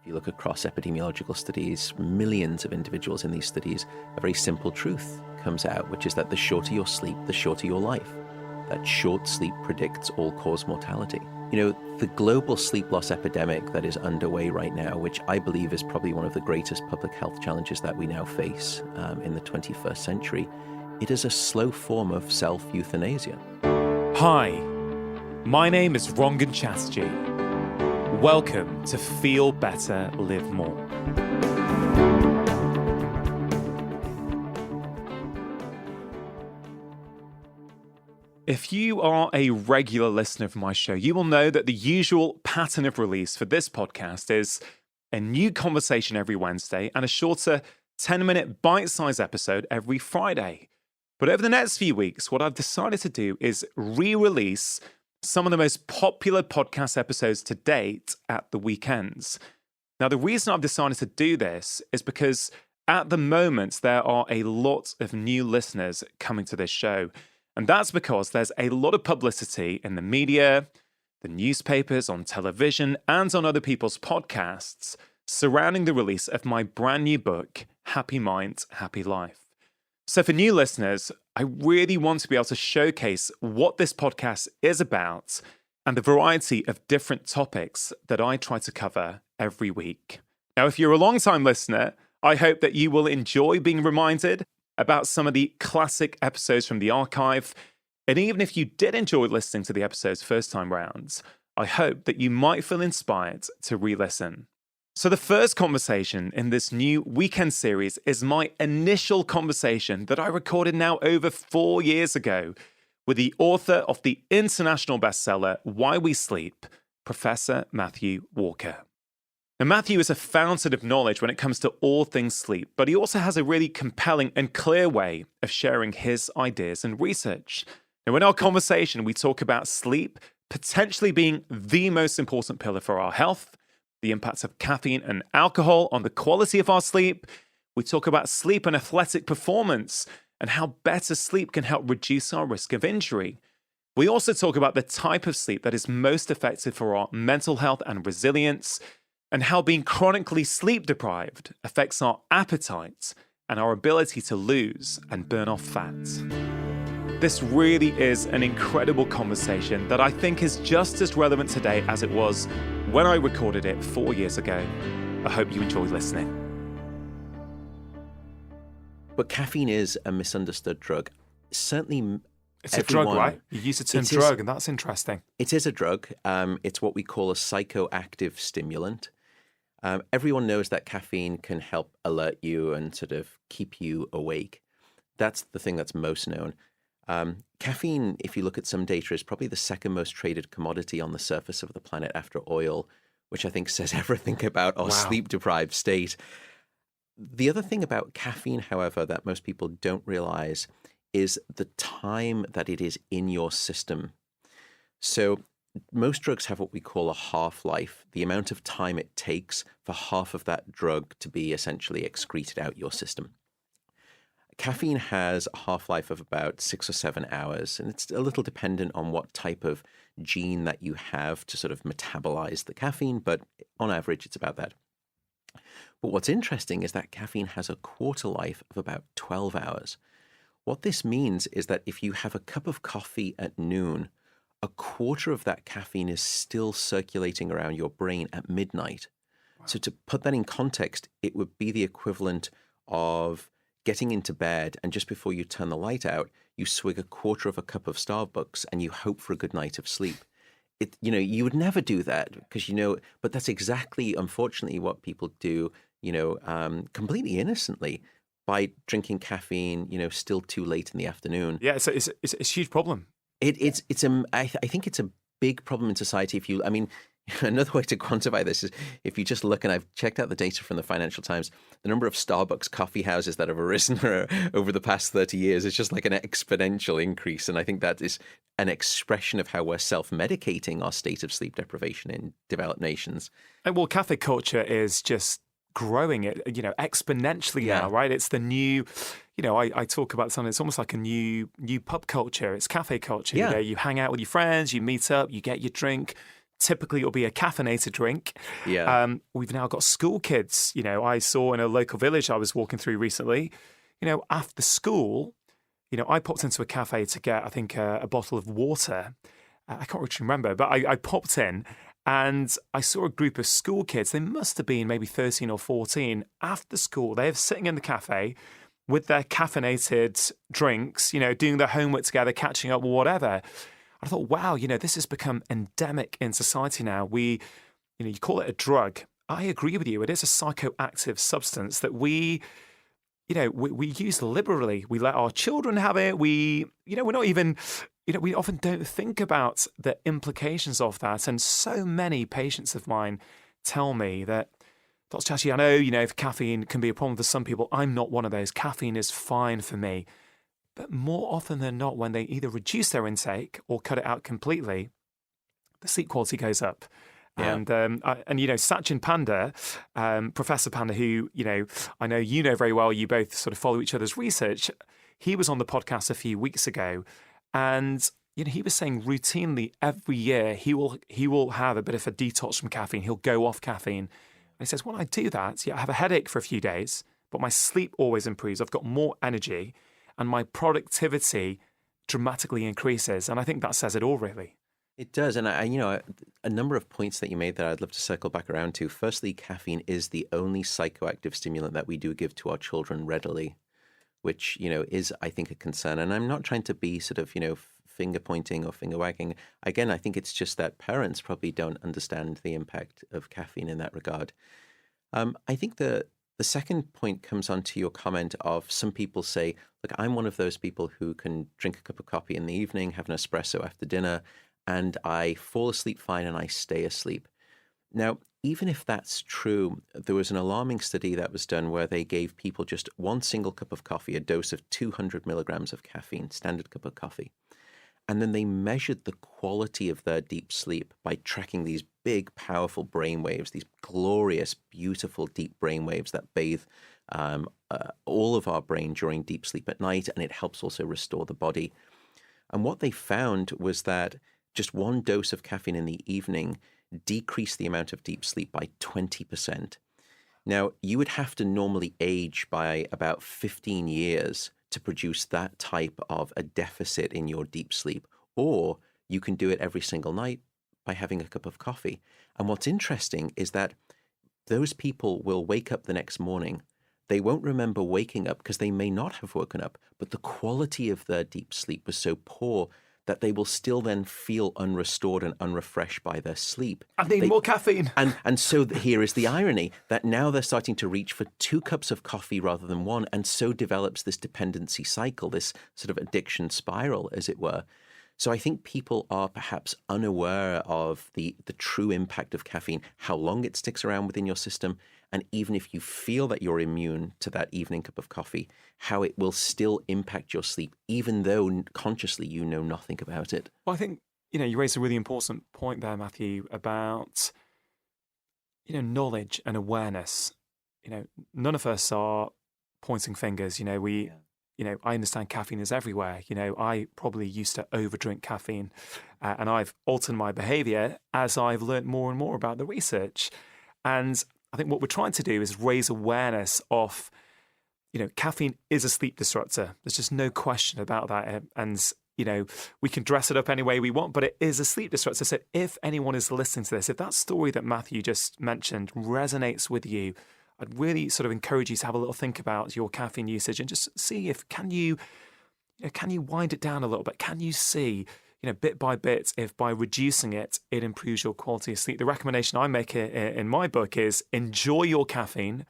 If you look across epidemiological studies, millions of individuals in these studies, a very simple truth comes out, which is that the shorter your sleep, the shorter your life. That short sleep predicts all-cause mortality. The global sleep loss epidemic that is underway right now, which I believe is probably one of the greatest public health challenges that we now face in the 21st century, it is a slow form of self-euthanasia. Hi, my name is Rangan Chatterjee. Welcome to Feel Better, Live More. If you are a regular listener of my show, you will know that the usual pattern of release for this podcast is a new conversation every Wednesday and a shorter 10-minute bite-sized episode every Friday. But over the next few weeks, what I've decided to do is re-release some of the most popular podcast episodes to date at the weekends. Now, the reason I've decided to do this is because at the moment, there are a lot of new listeners coming to this show. And that's because there's a lot of publicity in the media, the newspapers, on television, and on other people's podcasts surrounding the release of my brand new book, Happy Mind, Happy Life. So for new listeners, I really want to be able to showcase what this podcast is about and the variety of different topics that I try to cover every week. Now, if you're a long-time listener, I hope that you will enjoy being reminded about some of the classic episodes from the archive. And even if you did enjoy listening to the episodes first time round, I hope that you might feel inspired to re-listen. So the first conversation in this new weekend series is my initial conversation that I recorded now over 4 years ago with the author of the international bestseller, Why We Sleep, Professor Matthew Walker. Now, Matthew is a fountain of knowledge when it comes to all things sleep, but he also has a really compelling and clear way of sharing his ideas and research. Now, in our conversation, we talk about sleep potentially being the most important pillar for our health, the impacts of caffeine and alcohol on the quality of our sleep. We talk about sleep and athletic performance and how better sleep can help reduce our risk of injury. We also talk about the type of sleep that is most effective for our mental health and resilience, and how being chronically sleep deprived affects our appetite and our ability to lose and burn off fat. This really is an incredible conversation that I think is just as relevant today as it was when I recorded it 4 years ago. I hope you enjoy listening. But caffeine is a misunderstood drug. Certainly, it's a drug, right? You use the term drug, and that's interesting. It is a drug. It's what we call a psychoactive stimulant. Everyone knows that caffeine can help alert you and sort of keep you awake. That's the thing that's most known. Caffeine, if you look at some data, is probably the second most traded commodity on the surface of the planet after oil, which I think says everything about our sleep-deprived state. The other thing about caffeine, however, that most people don't realize is the time that it is in your system. So most drugs have what we call a half-life, the amount of time it takes for half of that drug to be essentially excreted out your system. Caffeine has a half-life of about 6 or 7 hours, and it's a little dependent on what type of gene that you have to sort of metabolize the caffeine, but on average, it's about that. But what's interesting is that caffeine has a quarter life of about 12 hours. What this means is that if you have a cup of coffee at noon, a quarter of that caffeine is still circulating around your brain at midnight. Wow. So to put that in context, it would be the equivalent of getting into bed, and just before you turn the light out, you swig a quarter of a cup of Starbucks and you hope for a good night of sleep. You would never do that because, but that's exactly, unfortunately, what people do, completely innocently by drinking caffeine, still too late in the afternoon. Yeah, it's a huge problem. I think it's a big problem in society. Another way to quantify this is if you just look, and I've checked out the data from the Financial Times, the number of Starbucks coffee houses that have arisen over the past 30 years is just like an exponential increase. And I think that is an expression of how we're self-medicating our state of sleep deprivation in developed nations. And well, cafe culture is just growing it, exponentially now, right? It's the new, I talk about something, it's almost like a new pub culture. It's cafe culture. Yeah. You hang out with your friends, you meet up, you get your drink. typically it'll be a caffeinated drink. Yeah. We've now got school kids. I saw in a local village I was walking through recently, after school, I popped into a cafe to get, I think, a bottle of water. I can't really remember, but I popped in and I saw a group of school kids. They must have been maybe 13 or 14. After school, they're sitting in the cafe with their caffeinated drinks, doing their homework together, catching up, whatever. I thought, wow, this has become endemic in society now. You call it a drug. I agree with you. It is a psychoactive substance that we use liberally. We let our children have it. We're not even, we often don't think about the implications of that. And so many patients of mine tell me that, Dr. Chachi, I know, if caffeine can be a problem for some people, I'm not one of those. Caffeine is fine for me. But more often than not, when they either reduce their intake or cut it out completely, the sleep quality goes up. Yeah. And Sachin Panda, Professor Panda, who, I know very well, you both sort of follow each other's research. He was on the podcast a few weeks ago, and he was saying routinely every year he will have a bit of a detox from caffeine. He'll go off caffeine. And he says, when I do that, I have a headache for a few days, but my sleep always improves. I've got more energy and my productivity dramatically increases. And I think that says it all, really. It does. And a number of points that you made that I'd love to circle back around to. Firstly, caffeine is the only psychoactive stimulant that we do give to our children readily, which, is, I think, a concern. And I'm not trying to be sort of, finger pointing or finger wagging. Again, I think it's just that parents probably don't understand the impact of caffeine in that regard. I think the second point comes on to your comment of some people say, look, I'm one of those people who can drink a cup of coffee in the evening, have an espresso after dinner, and I fall asleep fine and I stay asleep. Now, even if that's true, there was an alarming study that was done where they gave people just one single cup of coffee, a dose of 200 milligrams of caffeine, standard cup of coffee. And then they measured the quality of their deep sleep by tracking these big, powerful brain waves, these glorious, beautiful deep brain waves that bathe all of our brain during deep sleep at night, and it helps also restore the body. And what they found was that just one dose of caffeine in the evening decreased the amount of deep sleep by 20%. Now, you would have to normally age by about 15 years to produce that type of a deficit in your deep sleep, or you can do it every single night by having a cup of coffee. And what's interesting is that those people will wake up the next morning. They won't remember waking up because they may not have woken up, but the quality of their deep sleep was so poor that they will still then feel unrestored and unrefreshed by their sleep. I need more caffeine. And so here is the irony that now they're starting to reach for 2 cups of coffee rather than 1, and so develops this dependency cycle, this sort of addiction spiral, as it were. So I think people are perhaps unaware of the true impact of caffeine, how long it sticks around within your system, and even if you feel that you're immune to that evening cup of coffee, how it will still impact your sleep, even though consciously you know nothing about it. Well, I think, you raised a really important point there, Matthew, about, knowledge and awareness. None of us are pointing fingers. I understand caffeine is everywhere. I probably used to overdrink caffeine, and I've altered my behavior as I've learned more and more about the research. And I think what we're trying to do is raise awareness of, caffeine is a sleep disruptor. There's just no question about that. And, we can dress it up any way we want, but it is a sleep disruptor. So if anyone is listening to this, if that story that Matthew just mentioned resonates with you, I'd really sort of encourage you to have a little think about your caffeine usage and just see if can you wind it down a little bit? Can you see, bit by bit, if by reducing it, it improves your quality of sleep? The recommendation I make in my book is enjoy your caffeine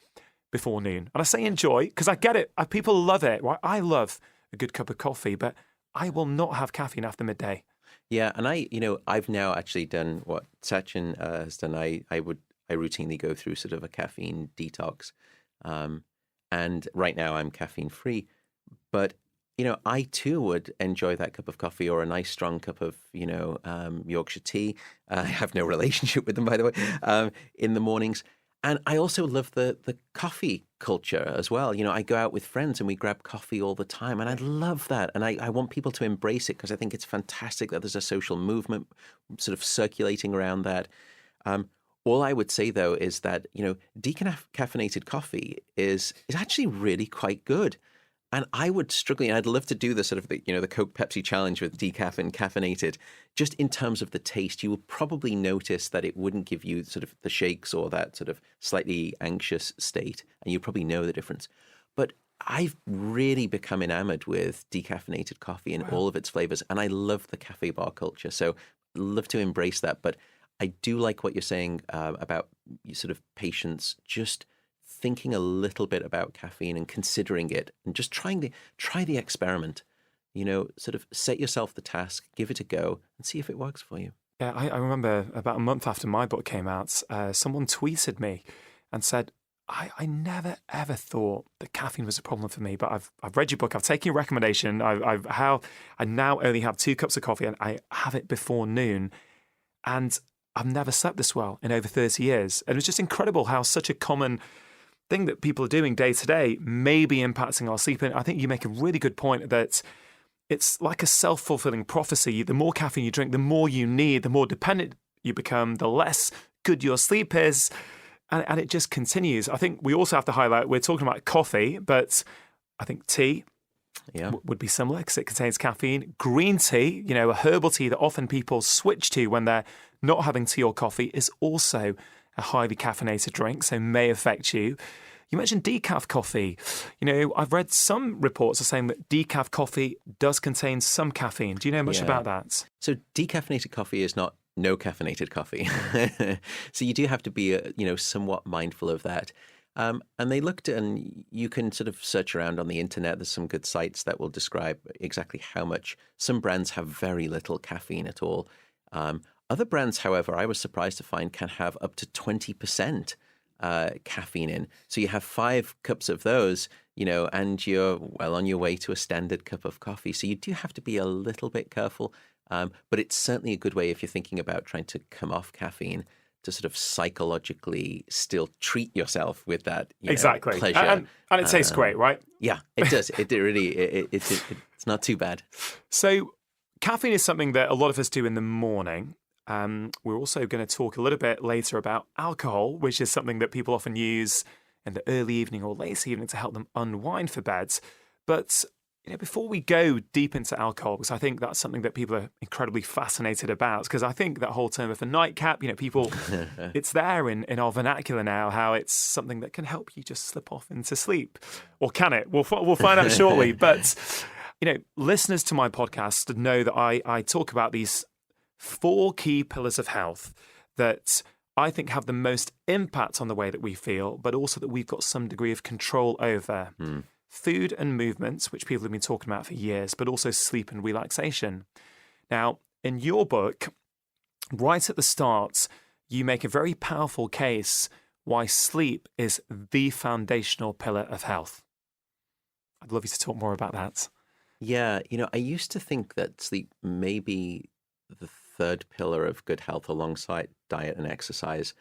before noon. And I say enjoy because I get it. People love it. Right? I love a good cup of coffee, but I will not have caffeine after midday. Yeah, and I've now actually done what Sachin has done. I routinely go through sort of a caffeine detox. And right now I'm caffeine free. But, I too would enjoy that cup of coffee or a nice strong cup of, Yorkshire tea. I have no relationship with them, by the way, in the mornings. And I also love the coffee culture as well. I go out with friends and we grab coffee all the time. And I love that. And I want people to embrace it because I think it's fantastic that there's a social movement sort of circulating around that. All I would say, though, is that, decaffeinated coffee is actually really quite good. And I would struggle, and I'd love to do the sort of the Coke Pepsi challenge with decaf and caffeinated. Just in terms of the taste, you will probably notice that it wouldn't give you sort of the shakes or that sort of slightly anxious state, and you probably know the difference. But I've really become enamored with decaffeinated coffee in all of its flavors, and I love the cafe bar culture. So I'd love to embrace that. But I do like what you're saying about sort of patients just thinking a little bit about caffeine and considering it and just try the experiment, sort of set yourself the task, give it a go and see if it works for you. Yeah, I remember about a month after my book came out, someone tweeted me and said, I never ever thought that caffeine was a problem for me, but I've read your book, I've taken your recommendation, I now only have 2 cups of coffee and I have it before noon, and I've never slept this well in over 30 years. And it's just incredible how such a common thing that people are doing day to day may be impacting our sleep. And I think you make a really good point that it's like a self-fulfilling prophecy. The more caffeine you drink, the more you need, the more dependent you become, the less good your sleep is. And it just continues. I think we also have to highlight, we're talking about coffee, but I think tea would be similar because it contains caffeine. Green tea, a herbal tea that often people switch to when they're not having tea or coffee, is also a highly caffeinated drink, so may affect you. You mentioned decaf coffee. I've read some reports are saying that decaf coffee does contain some caffeine. Do you know much about that? So decaffeinated coffee is not no caffeinated coffee. So you do have to be, somewhat mindful of that. And they looked, and you can sort of search around on the internet. There's some good sites that will describe exactly how much. Some brands have very little caffeine at all. Other brands, however, I was surprised to find can have up to 20% caffeine in. So you have 5 cups of those, and you're well on your way to a standard cup of coffee. So you do have to be a little bit careful. But it's certainly a good way if you're thinking about trying to come off caffeine to sort of psychologically still treat yourself with that exactly pleasure. And it tastes great, right? Yeah, it does. It really, it's not too bad. So caffeine is something that a lot of us do in the morning. We're also going to talk a little bit later about alcohol, which is something that people often use in the early evening or late evening to help them unwind for bed. But before we go deep into alcohol, because I think that's something that people are incredibly fascinated about, because I think that whole term of a nightcap, people, it's there in our vernacular now, how it's something that can help you just slip off into sleep. Or can it? We'll find out shortly. But, listeners to my podcast know that I talk about these 4 key pillars of health that I think have the most impact on the way that we feel, but also that we've got some degree of control over. Food and movement, which people have been talking about for years, but also sleep and relaxation. Now, in your book, right at the start, you make a very powerful case why sleep is the foundational pillar of health. I'd love you to talk more about that. Yeah, I used to think that sleep may be the 3rd pillar of good health alongside diet and exercise.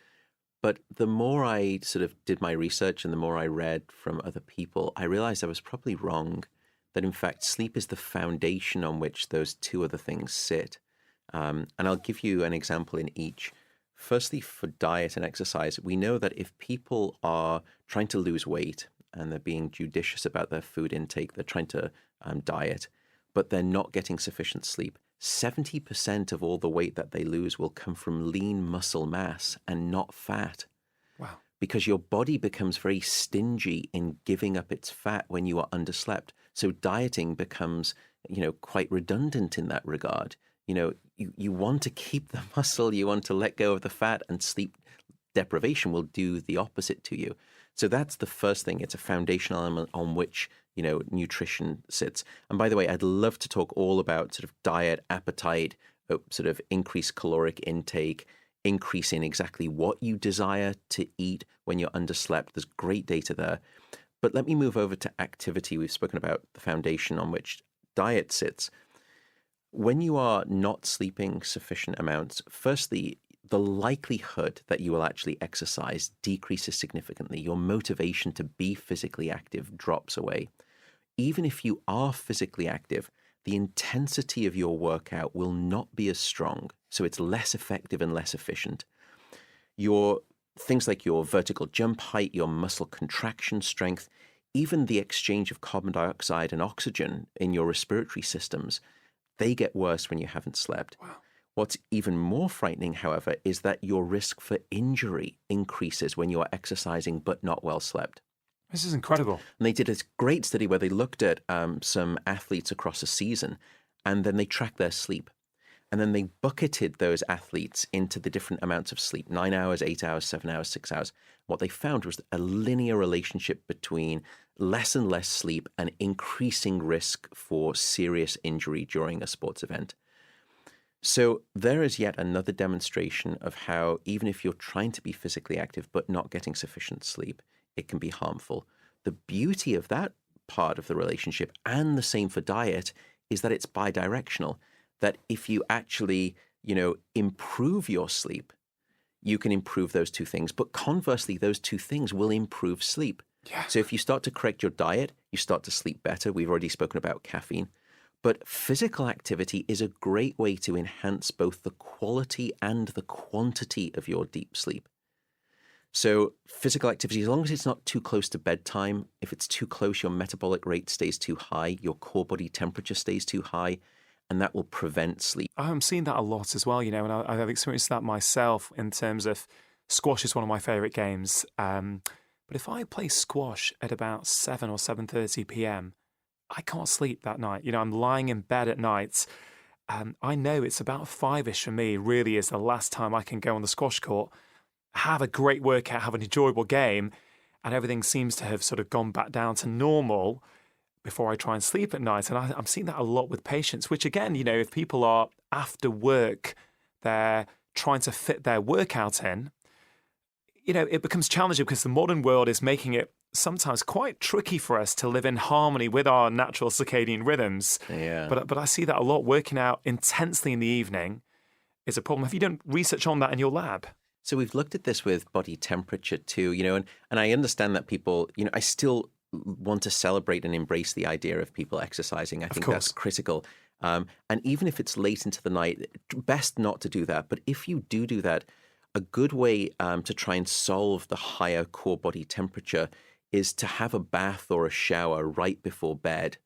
But the more I sort of did my research and the more I read from other people, I realized I was probably wrong, that in fact sleep is the foundation on which those 2 other things sit. And I'll give you an example in each. Firstly, for diet and exercise, we know that if people are trying to lose weight and they're being judicious about their food intake, they're trying to diet, but they're not getting sufficient sleep, 70% of all the weight that they lose will come from lean muscle mass and not fat. Wow. Because your body becomes very stingy in giving up its fat when you are underslept. So dieting becomes, quite redundant in that regard. You want to keep the muscle, you want to let go of the fat, and sleep deprivation will do the opposite to you. So that's the first thing. It's a foundational element on which nutrition sits. And by the way, I'd love to talk all about sort of diet, appetite, sort of increased caloric intake, increase in exactly what you desire to eat when you're underslept. There's great data there. But let me move over to activity. We've spoken about the foundation on which diet sits. When you are not sleeping sufficient amounts, firstly, the likelihood that you will actually exercise decreases significantly. Your motivation to be physically active drops away. Even if you are physically active, the intensity of your workout will not be as strong, so it's less effective and less efficient. Your things like your vertical jump height, your muscle contraction strength, even the exchange of carbon dioxide and oxygen in your respiratory systems, they get worse when you haven't slept. Wow. What's even more frightening, however, is that your risk for injury increases when you are exercising but not well slept. This is incredible. And they did this great study where they looked at some athletes across a season, and then they tracked their sleep. And then they bucketed those athletes into the different amounts of sleep, 9 hours, 8 hours, 7 hours, 6 hours. What they found was a linear relationship between less and less sleep and increasing risk for serious injury during a sports event. So there is yet another demonstration of how even if you're trying to be physically active but not getting sufficient sleep, it can be harmful. The beauty of that part of the relationship, and the same for diet, is that it's bidirectional. That if you actually, improve your sleep, you can improve those two things. But conversely, those two things will improve sleep. Yeah. So if you start to correct your diet, you start to sleep better. We've already spoken about caffeine. But physical activity is a great way to enhance both the quality and the quantity of your deep sleep. So physical activity, as long as it's not too close to bedtime, if it's too close, your metabolic rate stays too high, your core body temperature stays too high, and that will prevent sleep. I'm seeing that a lot as well, and I've experienced that myself in terms of squash is one of my favourite games. But if I play squash at about 7 or 7:30 p.m., I can't sleep that night. I'm lying in bed at night. I know it's about 5-ish for me, really is the last time I can go on the squash court, have a great workout, have an enjoyable game, and everything seems to have sort of gone back down to normal before I try and sleep at night. And I'm seeing that a lot with patients, which again, if people are after work, they're trying to fit their workout in, it becomes challenging because the modern world is making it sometimes quite tricky for us to live in harmony with our natural circadian rhythms. Yeah. But I see that a lot. Working out intensely in the evening is a problem. Have you done research on that in your lab? So we've looked at this with body temperature too, and I understand that people, I still want to celebrate and embrace the idea of people exercising. I think that's critical. And even if it's late into the night, best not to do that. But if you do that, a good way to try and solve the higher core body temperature is to have a bath or a shower right before bed.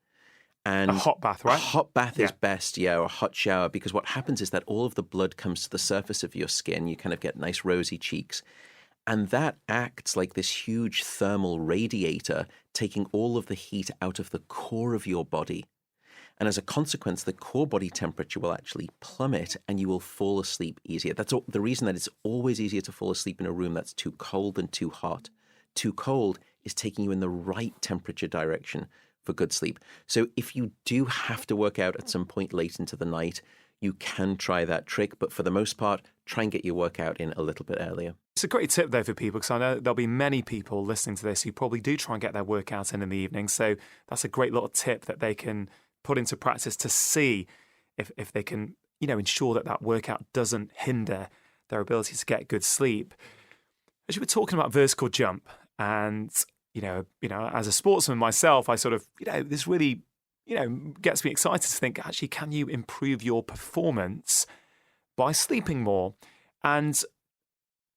And a hot bath, right? A hot bath is best, or a hot shower, because what happens is that all of the blood comes to the surface of your skin. You kind of get nice rosy cheeks. And that acts like this huge thermal radiator, taking all of the heat out of the core of your body. And as a consequence, the core body temperature will actually plummet and you will fall asleep easier. That's the reason that it's always easier to fall asleep in a room that's too cold than too hot. Too cold is taking you in the right temperature direction for good sleep. So if you do have to work out at some point late into the night, you can try that trick. But for the most part, try and get your workout in a little bit earlier. It's a great tip, though, for people, because I know there'll be many people listening to this who probably do try and get their workout in the evening. So that's a great little tip that they can put into practice to see if they can, ensure that workout doesn't hinder their ability to get good sleep. As you were talking about vertical jump, and as a sportsman myself, I sort of, this really, gets me excited to think, actually, can you improve your performance by sleeping more? And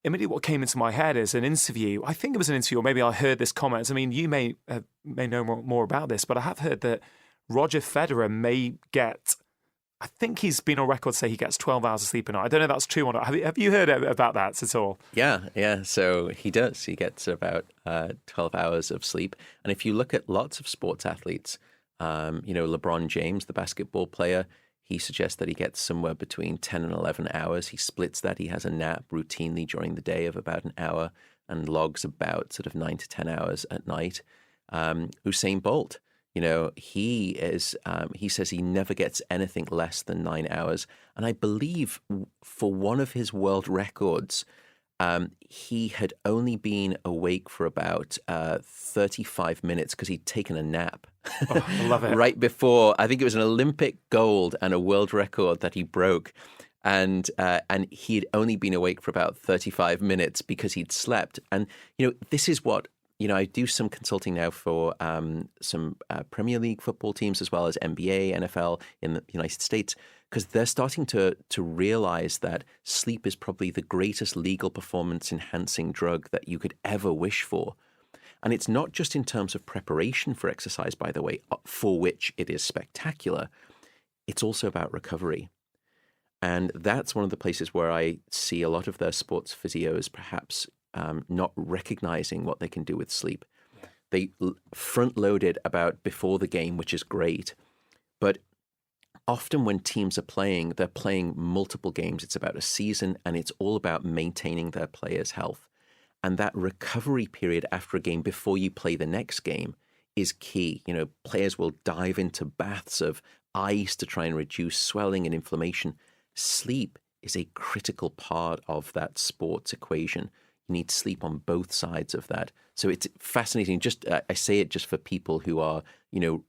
immediately what came into my head is an interview. I think it was an interview, or maybe I heard this comment. I mean, you may know more about this, but I have heard that Roger Federer may get, I think he's been on record to say he gets 12 hours of sleep a night. I don't know if that's true or not. Have you heard about that at all? Yeah. So he does. He gets about 12 hours of sleep. And if you look at lots of sports athletes, LeBron James, the basketball player, he suggests that he gets somewhere between 10 and 11 hours. He splits that. He has a nap routinely during the day of about an hour and logs about sort of 9 to 10 hours at night. Usain Bolt, he says he never gets anything less than 9 hours. And I believe for one of his world records, he had only been awake for about 35 minutes because he'd taken a nap. Oh, I love it. Right before, I think it was an Olympic gold and a world record that he broke. and he'd only been awake for about 35 minutes because he'd slept. And this is what I do some consulting now for some Premier League football teams as well as NBA, NFL in the United States, because they're starting to realize that sleep is probably the greatest legal performance enhancing drug that you could ever wish for. And it's not just in terms of preparation for exercise, by the way, for which it is spectacular. It's also about recovery. And that's one of the places where I see a lot of their sports physios perhaps not recognizing what they can do with sleep. Yeah. They front load it about before the game, which is great. But often when teams are playing, they're playing multiple games. It's about a season, and it's all about maintaining their players' health. And that recovery period after a game before you play the next game is key. Players will dive into baths of ice to try and reduce swelling and inflammation. Sleep is a critical part of that sports equation. You need sleep on both sides of that. So it's fascinating. Just I say it just for people who are,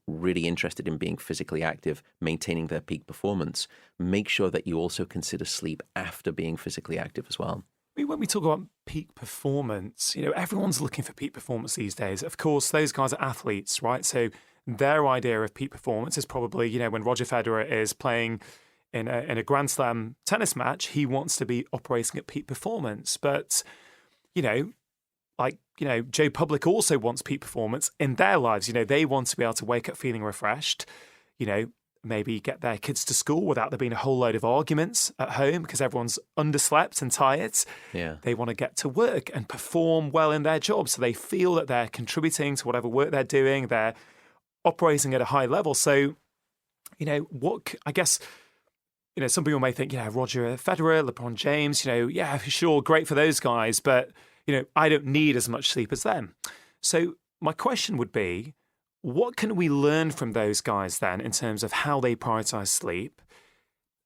really interested in being physically active, maintaining their peak performance. Make sure that you also consider sleep after being physically active as well. When we talk about peak performance, everyone's looking for peak performance these days. Of course, those guys are athletes, right? So their idea of peak performance is probably, when Roger Federer is playing in a Grand Slam tennis match, he wants to be operating at peak performance. But, Joe Public also wants peak performance in their lives. They want to be able to wake up feeling refreshed, maybe get their kids to school without there being a whole load of arguments at home because everyone's underslept and tired. Yeah. They want to get to work and perform well in their job, so they feel that they're contributing to whatever work they're doing. They're operating at a high level. So, some people may think, Roger Federer, LeBron James, yeah, sure, great for those guys, but, I don't need as much sleep as them. So my question would be, what can we learn from those guys then in terms of how they prioritize sleep?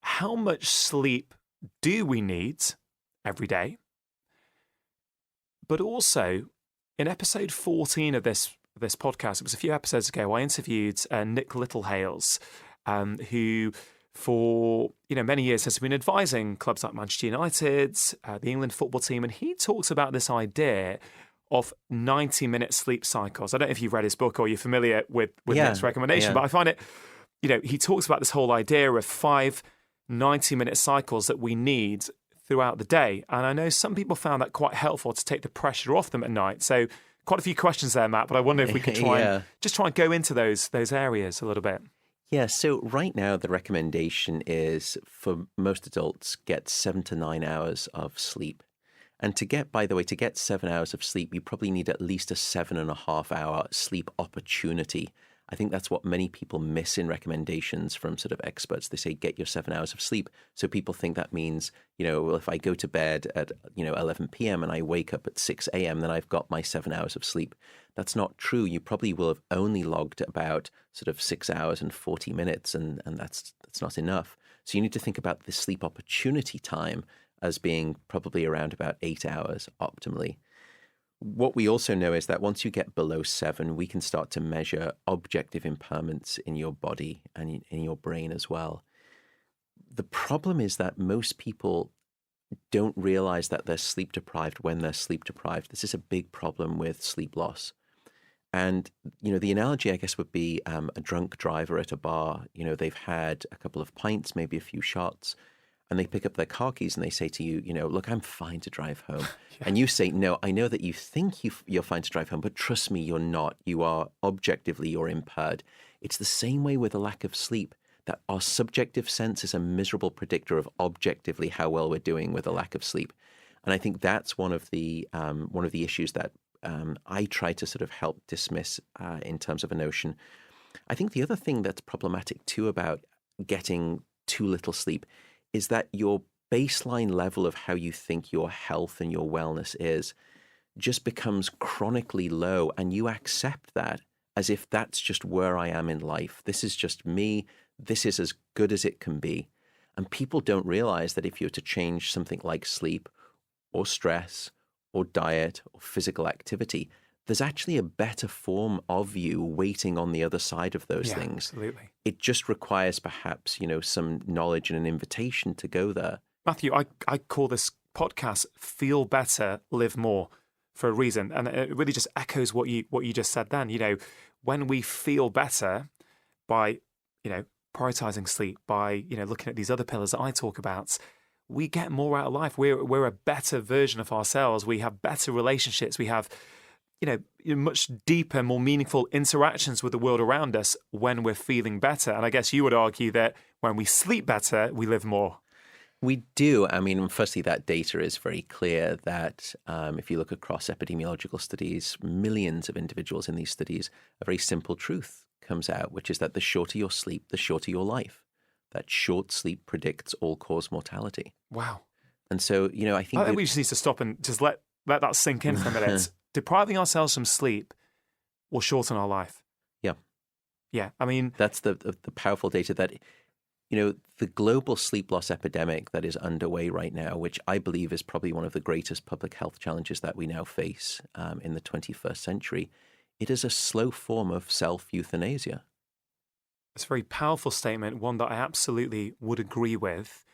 How much sleep do we need every day? But also, in episode 14 of this podcast, it was a few episodes ago, I interviewed Nick Littlehales, who for many years has been advising clubs like Manchester United, the England football team, and he talks about this idea of 90-minute sleep cycles. I don't know if you've read his book or you're familiar with Nick's recommendation, but I find it, he talks about this whole idea of 5 90-minute cycles that we need throughout the day. And I know some people found that quite helpful to take the pressure off them at night. So quite a few questions there, Matt, but I wonder if we could try and go into those areas a little bit. Yeah, so right now the recommendation is for most adults, get 7 to 9 hours of sleep. And to get 7 hours of sleep, you probably need at least a 7.5 hour sleep opportunity. I think that's what many people miss in recommendations from sort of experts. They say, get your 7 hours of sleep. So people think that means, well, if I go to bed at, 11 p.m. and I wake up at 6 a.m., then I've got my 7 hours of sleep. That's not true. You probably will have only logged about sort of 6 hours and 40 minutes, and that's not enough. So you need to think about the sleep opportunity time as being probably around about 8 hours optimally. What we also know is that once you get below 7, we can start to measure objective impairments in your body and in your brain as well. The problem is that most people don't realize that they're sleep deprived when they're sleep deprived. This is a big problem with sleep loss. And, the analogy, I guess, would be a drunk driver at a bar. They've had a couple of pints, maybe a few shots, and they pick up their car keys and they say to you, look, I'm fine to drive home. Yeah. And you say, no, I know that you think you're fine to drive home, but trust me, you're not. You are objectively, you're impaired. It's the same way with a lack of sleep, that our subjective sense is a miserable predictor of objectively how well we're doing with a lack of sleep. And I think that's one of the issues that I try to sort of help dismiss in terms of a notion. I think the other thing that's problematic too about getting too little sleep is that your baseline level of how you think your health and your wellness is just becomes chronically low, and you accept that as if that's just where I am in life. This is just me. This is as good as it can be. And people don't realize that if you're to change something like sleep or stress or diet or physical activity, there's actually a better form of you waiting on the other side of those things. Absolutely. It just requires perhaps, some knowledge and an invitation to go there. Matthew, I call this podcast Feel Better, Live More for a reason. And it really just echoes what you just said then. When we feel better by, prioritizing sleep, by, looking at these other pillars that I talk about, we get more out of life. We're a better version of ourselves. We have better relationships. We have, much deeper, more meaningful interactions with the world around us when we're feeling better. And I guess you would argue that when we sleep better, we live more. We do. I mean, firstly, that data is very clear that if you look across epidemiological studies, millions of individuals in these studies, a very simple truth comes out, which is that the shorter your sleep, the shorter your life. That short sleep predicts all-cause mortality. Wow. And so, I think we just need to stop and just let that sink in for a minute. Depriving ourselves from sleep will shorten our life. Yeah. Yeah. I mean, that's the powerful data that, the global sleep loss epidemic that is underway right now, which I believe is probably one of the greatest public health challenges that we now face in the 21st century, it is a slow form of self-euthanasia. It's a very powerful statement, one that I absolutely would agree with.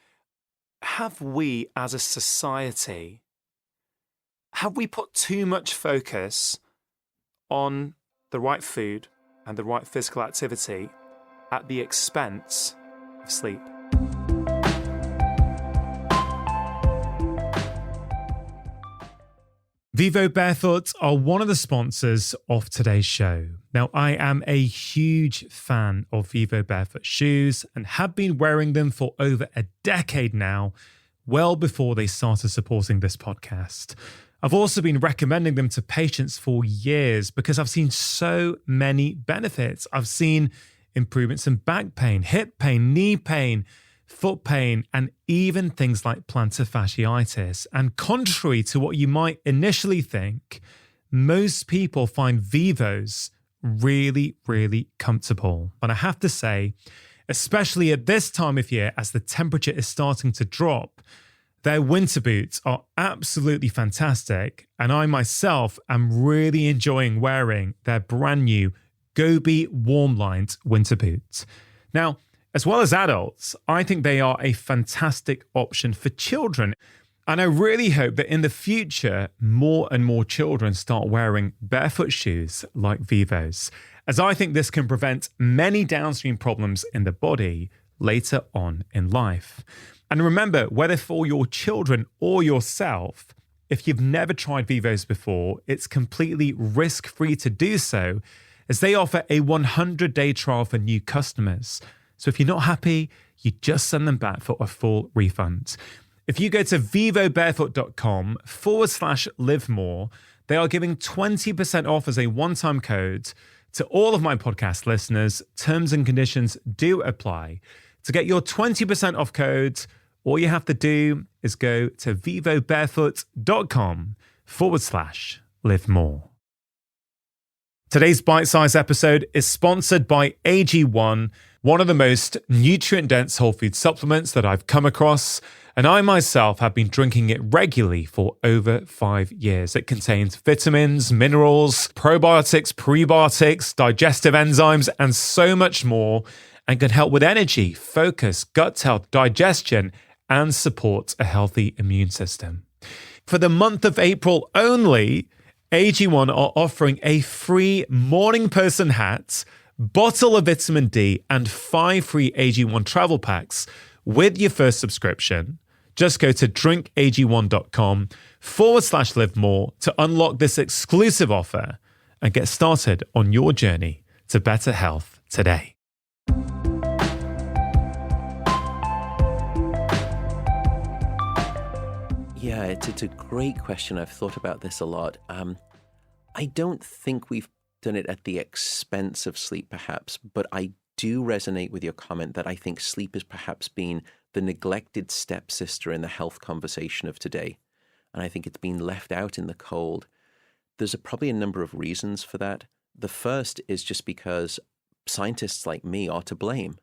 Have we, as a society, put too much focus on the right food and the right physical activity at the expense of sleep? Vivo Barefoot are one of the sponsors of today's show. Now, I am a huge fan of Vivo Barefoot shoes and have been wearing them for over a decade now, well before they started supporting this podcast. I've also been recommending them to patients for years because I've seen so many benefits. I've seen improvements in back pain, hip pain, knee pain, foot pain, and even things like plantar fasciitis. And contrary to what you might initially think, most people find Vivos really, really comfortable. But I have to say, especially at this time of year, as the temperature is starting to drop, their winter boots are absolutely fantastic. And I myself am really enjoying wearing their brand new Gobi warm-lined winter boots. Now, as well as adults, I think they are a fantastic option for children. And I really hope that in the future, more and more children start wearing barefoot shoes like Vivos, as I think this can prevent many downstream problems in the body later on in life. And remember, whether for your children or yourself, if you've never tried Vivos before, it's completely risk-free to do so, as they offer a 100-day trial for new customers. So if you're not happy, you just send them back for a full refund. If you go to vivobarefoot.com/livemore, they are giving 20% off as a one-time code to all of my podcast listeners. Terms and conditions do apply. To get your 20% off code, all you have to do is go to vivobarefoot.com/livemore. Today's bite-sized episode is sponsored by AG1, one of the most nutrient-dense whole food supplements that I've come across, and I myself have been drinking it regularly for over 5 years. It contains vitamins, minerals, probiotics, prebiotics, digestive enzymes, and so much more, and can help with energy, focus, gut health, digestion, and support a healthy immune system. For the month of April only, AG1 are offering a free morning person hat, bottle of vitamin D, and 5 free AG1 travel packs with your first subscription. Just go to drinkag1.com/livemore to unlock this exclusive offer and get started on your journey to better health today. Yeah, it's a great question. I've thought about this a lot. I don't think we've done it at the expense of sleep, perhaps, but I do resonate with your comment that I think sleep has perhaps been the neglected stepsister in the health conversation of today. And I think it's been left out in the cold. There's probably a number of reasons for that. The first is just because scientists like me are to blame.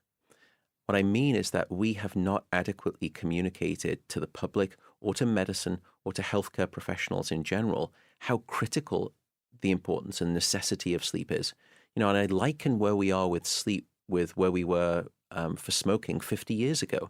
What I mean is that we have not adequately communicated to the public or to medicine or to healthcare professionals in general how critical the importance and necessity of sleep is. And I liken where we are with sleep with where we were for smoking 50 years ago.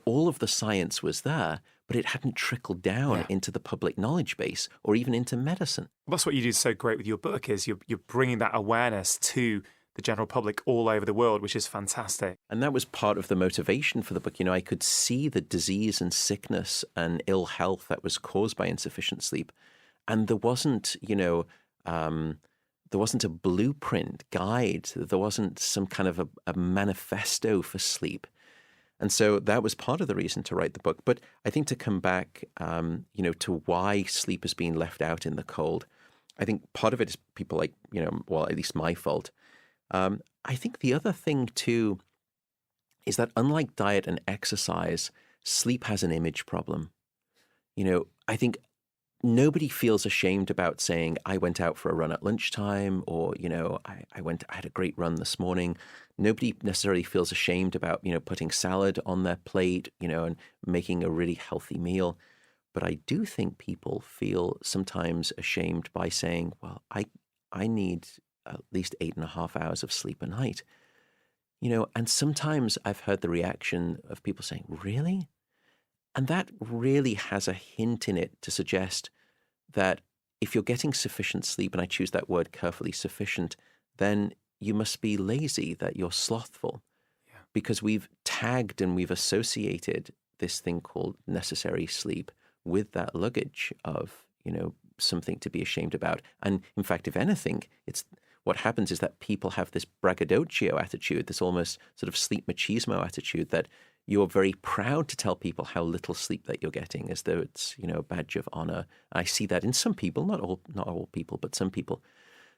All of the science was there, but it hadn't trickled down into the public knowledge base or even into medicine. That's what you do so great with your book, is you're bringing that awareness to the general public all over the world, which is fantastic. And that was part of the motivation for the book. I could see the disease and sickness and ill health that was caused by insufficient sleep. And there wasn't, there wasn't a blueprint guide. There wasn't some kind of a manifesto for sleep. And so that was part of the reason to write the book. But I think to come back, to why sleep is being left out in the cold, I think part of it is people like, at least my fault. I think the other thing too is that unlike diet and exercise, sleep has an image problem. I think nobody feels ashamed about saying, I went out for a run at lunchtime, or, I had a great run this morning. Nobody necessarily feels ashamed about, putting salad on their plate, and making a really healthy meal. But I do think people feel sometimes ashamed by saying, well, I need at least 8.5 hours of sleep a night. And sometimes I've heard the reaction of people saying, really? And that really has a hint in it to suggest that if you're getting sufficient sleep, and I choose that word carefully, sufficient, then you must be lazy, that you're slothful. Yeah. Because we've tagged and we've associated this thing called necessary sleep with that luggage of, something to be ashamed about. And in fact, if anything, what happens is that people have this braggadocio attitude, this almost sort of sleep machismo attitude, that you're very proud to tell people how little sleep that you're getting, as though it's, a badge of honor. I see that in some people, not all people, but some people.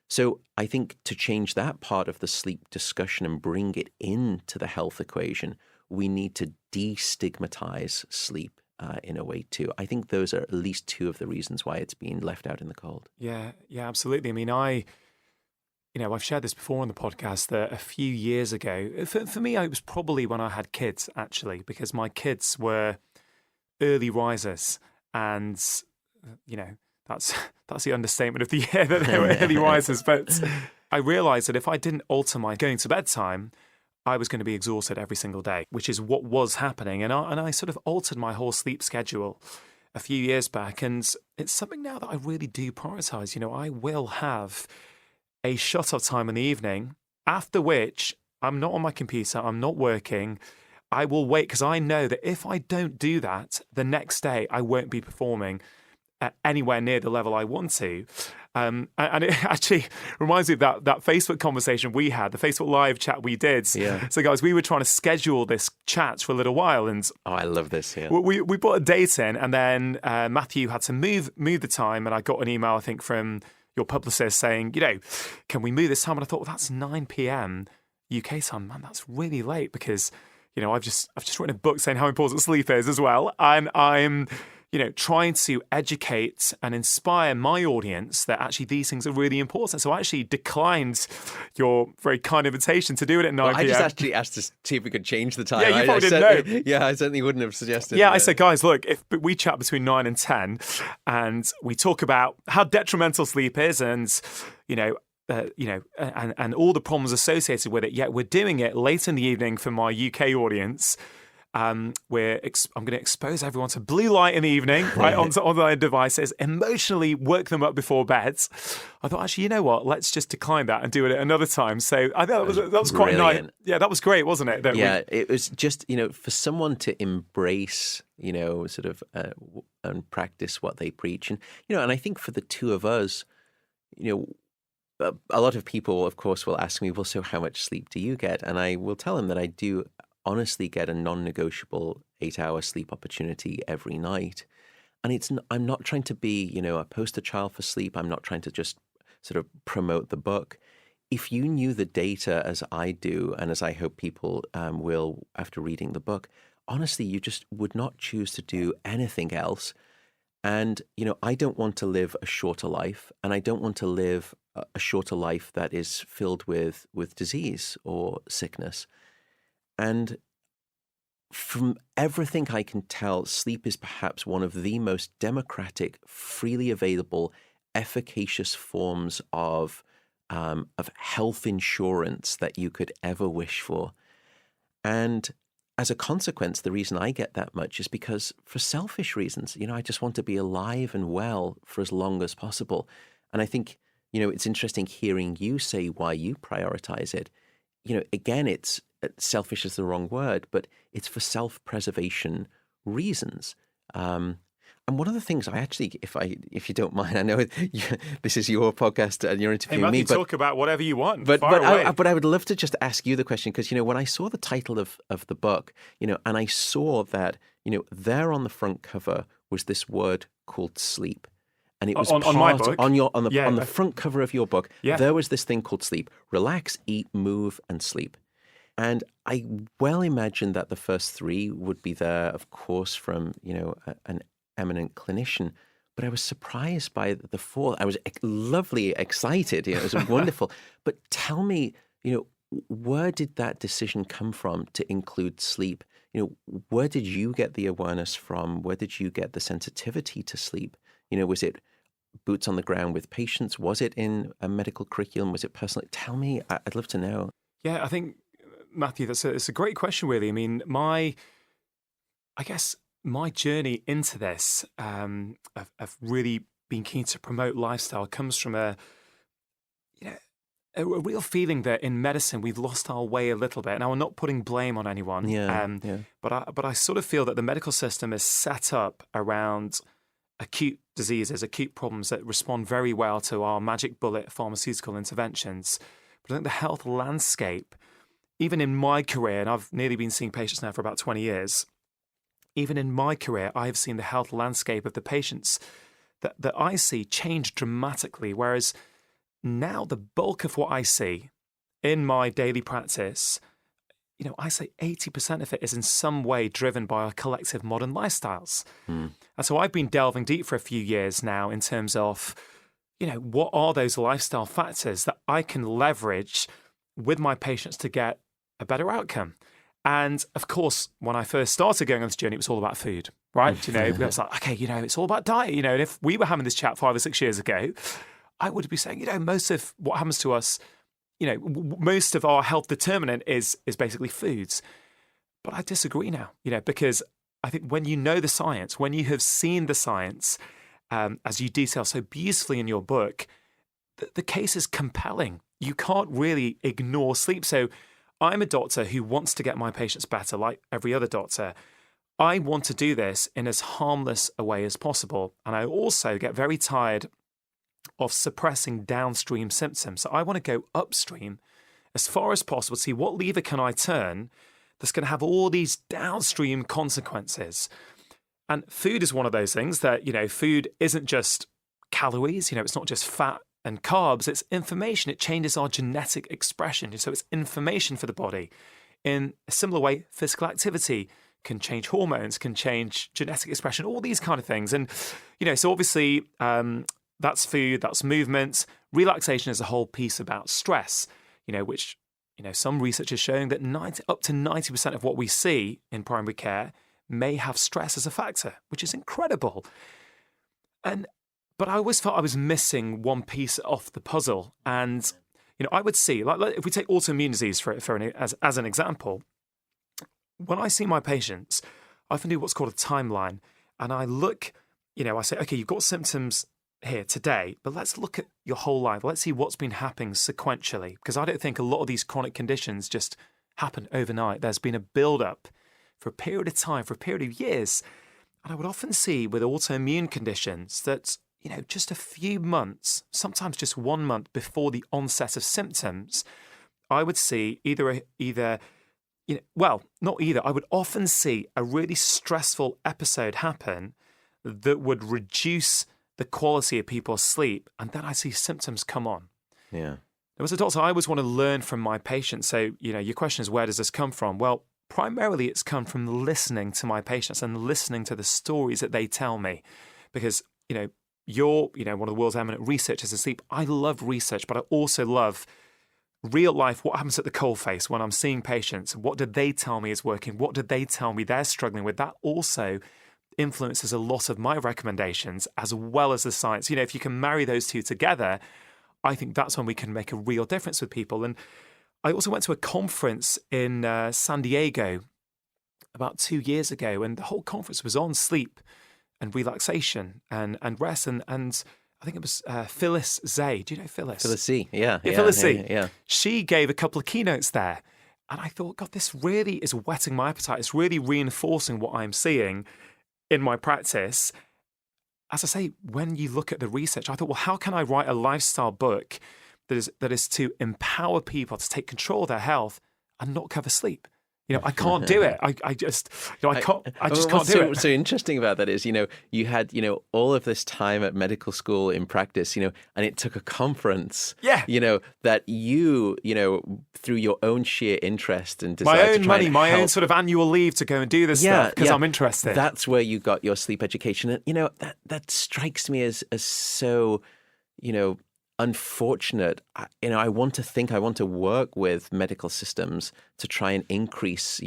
So I think to change that part of the sleep discussion and bring it into the health equation, we need to destigmatize sleep in a way too. I think those are at least two of the reasons why it's being left out in the cold. Yeah, absolutely. I mean, I've shared this before on the podcast that a few years ago, for me, it was probably when I had kids, actually, because my kids were early risers. And, that's the understatement of the year, that they were early risers. But I realized that if I didn't alter my going to bed time, I was going to be exhausted every single day, which is what was happening. And I sort of altered my whole sleep schedule a few years back. And it's something now that I really do prioritize. I will have a shut-off time in the evening, after which I'm not on my computer, I'm not working. I will wait, because I know that if I don't do that, the next day I won't be performing at anywhere near the level I want to. And it actually reminds me of that Facebook conversation we had, the Facebook Live chat we did. Yeah. So guys, we were trying to schedule this chat for a little while. And I love this. Yeah. We put a date in, and then Matthew had to move the time, and I got an email, I think, from your publicist saying, can we move this time? And I thought, well, that's 9 p.m. UK time. Man, that's really late, because, I've just written a book saying how important sleep is as well. And I'm, trying to educate and inspire my audience that actually these things are really important. So I actually declined your very kind invitation to do it at 9 p.m. I just actually asked to see if we could change the time. Yeah, you probably didn't know. Yeah, I certainly wouldn't have suggested. Yeah, I said, guys, look, if we chat between 9 and 10 and we talk about how detrimental sleep is and, and all the problems associated with it, yet we're doing it late in the evening for my UK audience. I'm going to expose everyone to blue light in the evening, right, on their devices, emotionally work them up before bed. I thought, actually, you know what? Let's just decline that and do it at another time. So I thought that was quite nice. Yeah, that was great, wasn't it? It was just, for someone to embrace, sort of and practice what they preach. And, and I think for the two of us, a lot of people, of course, will ask me, well, so how much sleep do you get? And I will tell them that I do honestly get a non-negotiable 8-hour sleep opportunity every night. And I'm not trying to be, a poster child for sleep. I'm not trying to just sort of promote the book. If you knew the data as I do, and as I hope people will after reading the book, honestly, you just would not choose to do anything else. And, I don't want to live a shorter life, and I don't want to live a shorter life that is filled with disease or sickness. And from everything I can tell, sleep is perhaps one of the most democratic, freely available, efficacious forms of health insurance that you could ever wish for. And as a consequence, the reason I get that much is because for selfish reasons, I just want to be alive and well for as long as possible. And I think, it's interesting hearing you say why you prioritize it. Again, it's selfish is the wrong word, but it's for self-preservation reasons. And one of the things I actually, if you don't mind, I know this is your podcast and you're interviewing Matthew, me. But talk about whatever you want. But away. I would love to just ask you the question because when I saw the title of the book, and I saw that there on the front cover was this word called sleep, and it was on my book on the front cover of your book. Yeah. There was this thing called sleep: relax, eat, move, and sleep. And I well imagine that the first three would be there, of course, from an eminent clinician, but I was surprised by the fourth. I was lovely excited. It was wonderful. But tell me, where did that decision come from to include sleep? Where did you get the awareness from? Where did you get the sensitivity to sleep? Was it boots on the ground with patients? Was it in a medical curriculum? Was it personal? Tell me. I'd love to know. Yeah, I think, Matthew, it's a great question, really. I mean, I guess my journey into this, I've really been keen to promote lifestyle, comes from a real feeling that in medicine we've lost our way a little bit. Now, I'm not putting blame on anyone, but I sort of feel that the medical system is set up around acute diseases, acute problems that respond very well to our magic bullet pharmaceutical interventions. But I think the health landscape, even in my career, and I've nearly been seeing patients now for about 20 years, even in my career, I have seen the health landscape of the patients that I see change dramatically. Whereas now the bulk of what I see in my daily practice, I say 80% of it is in some way driven by our collective modern lifestyles. And so I've been delving deep for a few years now in terms of, what are those lifestyle factors that I can leverage with my patients to get a better outcome. And of course, when I first started going on this journey, it was all about food, right? It was like, okay, it's all about diet, and if we were having this chat 5 or 6 years ago, I would be saying, most of what happens to us, most of our health determinant is basically foods. But I disagree now, because I think when you know the science, when you have seen the science, as you detail so beautifully in your book, the case is compelling. You can't really ignore sleep. So I'm a doctor who wants to get my patients better, like every other doctor. I want to do this in as harmless a way as possible. And I also get very tired of suppressing downstream symptoms. So I want to go upstream as far as possible to see what lever can I turn that's going to have all these downstream consequences. And food is one of those things that, food isn't just calories, it's not just fat and carbs, it's information. It changes our genetic expression. So it's information for the body. In a similar way, physical activity can change hormones, can change genetic expression, all these kind of things. And, so obviously that's food, that's movement. Relaxation is a whole piece about stress, which, some research is showing that up to 90% of what we see in primary care may have stress as a factor, which is incredible. But I always felt I was missing one piece off the puzzle. And, I would see, like if we take autoimmune disease as an example, when I see my patients, I often do what's called a timeline. And I look, I say, okay, you've got symptoms here today, but let's look at your whole life. Let's see what's been happening sequentially. Because I don't think a lot of these chronic conditions just happen overnight. There's been a build-up for a period of time, for a period of years. And I would often see with autoimmune conditions that, just a few months, sometimes just 1 month before the onset of symptoms, I would see I would often see a really stressful episode happen that would reduce the quality of people's sleep, and then I see symptoms come on. Yeah. As a doctor, I always want to learn from my patients. So, your question is, where does this come from? Well, primarily it's come from listening to my patients and listening to the stories that they tell me. Because, you're, one of the world's eminent researchers in sleep. I love research, but I also love real life. What happens at the coalface when I'm seeing patients? What did they tell me is working? What did they tell me they're struggling with? That also influences a lot of my recommendations as well as the science. If you can marry those two together, I think that's when we can make a real difference with people. And I also went to a conference in San Diego about 2 years ago, and the whole conference was on sleep and relaxation and rest. And I think it was Phyllis Zay. Do you know Phyllis? Phyllis C. Yeah. Phyllis C. Yeah. She gave a couple of keynotes there. And I thought, God, this really is whetting my appetite. It's really reinforcing what I'm seeing in my practice. As I say, when you look at the research, I thought, well, how can I write a lifestyle book that is to empower people to take control of their health and not cover sleep? I can't do it. I just can't do it. What's so interesting about that is, you had, all of this time at medical school in practice, and it took a conference, that you, through your own sheer interest and desire my own to try money, my own sort of annual leave to go and do this stuff because I'm interested. That's where you got your sleep education. And, that strikes me as so, unfortunate. I want to work with medical systems to try and increase,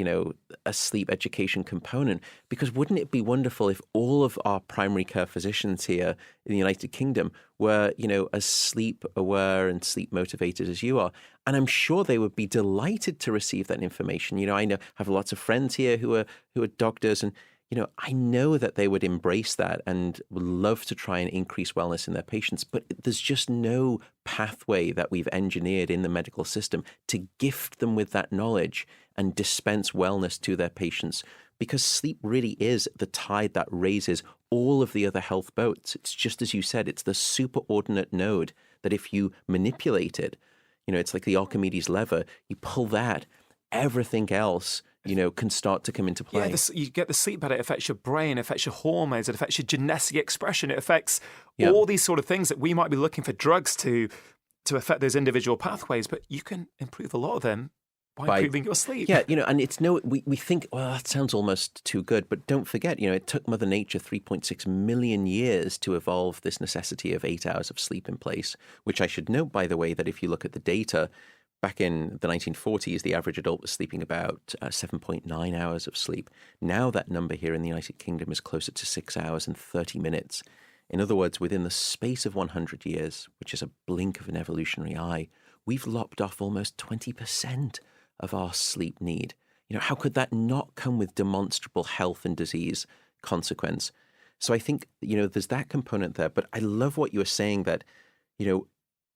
a sleep education component, because wouldn't it be wonderful if all of our primary care physicians here in the United Kingdom were, as sleep aware and sleep motivated as you are? And I'm sure they would be delighted to receive that information. I have lots of friends here who are doctors, and I know that they would embrace that and would love to try and increase wellness in their patients, but there's just no pathway that we've engineered in the medical system to gift them with that knowledge and dispense wellness to their patients, because sleep really is the tide that raises all of the other health boats. It's just as you said, it's the superordinate node that if you manipulate it, it's like the Archimedes lever, you pull that, everything else can start to come into play. Yeah, you get the sleep better. It affects your brain, it affects your hormones, it affects your genetic expression, it affects all these sort of things that we might be looking for drugs to affect those individual pathways, but you can improve a lot of them by improving your sleep. Yeah, and it's we think, well, that sounds almost too good, but don't forget, it took Mother Nature 3.6 million years to evolve this necessity of 8 hours of sleep in place, which I should note, by the way, that if you look at the data, back in the 1940s, the average adult was sleeping about 7.9 hours of sleep. Now that number here in the United Kingdom is closer to 6 hours and 30 minutes. In other words, within the space of 100 years, which is a blink of an evolutionary eye, we've lopped off almost 20% of our sleep need. How could that not come with demonstrable health and disease consequence? So I think, there's that component there. But I love what you were saying that,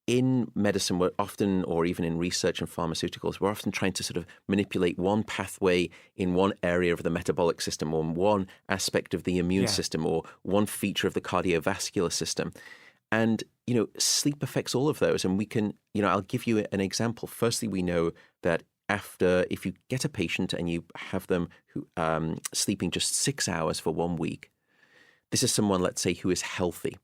in medicine, we're often, or even in research and pharmaceuticals, we're often trying to sort of manipulate one pathway in one area of the metabolic system, or one aspect of the immune system, or one feature of the cardiovascular system. And, sleep affects all of those. And we can, I'll give you an example. Firstly, we know that if you get a patient and you have them sleeping just 6 hours for 1 week, this is someone, let's say, who is healthy.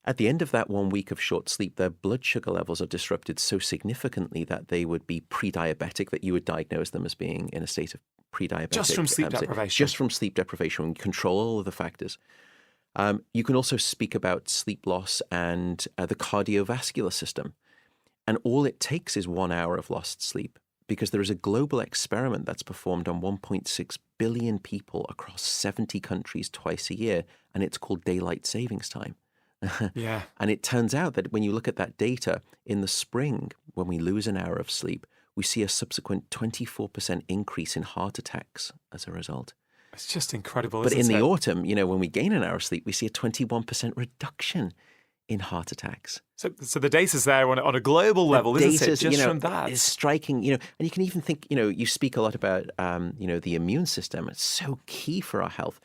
At the end of that 1 week of short sleep, their blood sugar levels are disrupted so significantly that they would be pre-diabetic, that you would diagnose them as being in a state of pre-diabetic. Just from sleep deprivation. Just from sleep deprivation. We control all of the factors. You can also speak about sleep loss and the cardiovascular system. And all it takes is 1 hour of lost sleep, because there is a global experiment that's performed on 1.6 billion people across 70 countries twice a year, and it's called daylight savings time. Yeah. And it turns out that when you look at that data in the spring, when we lose an hour of sleep, we see a subsequent 24% increase in heart attacks as a result. It's just incredible. But in the autumn, when we gain an hour of sleep, we see a 21% reduction in heart attacks. So the data's there on a global level, isn't it? Just from that. It's striking, and you can even think, you speak a lot about, the immune system. It's so key for our health.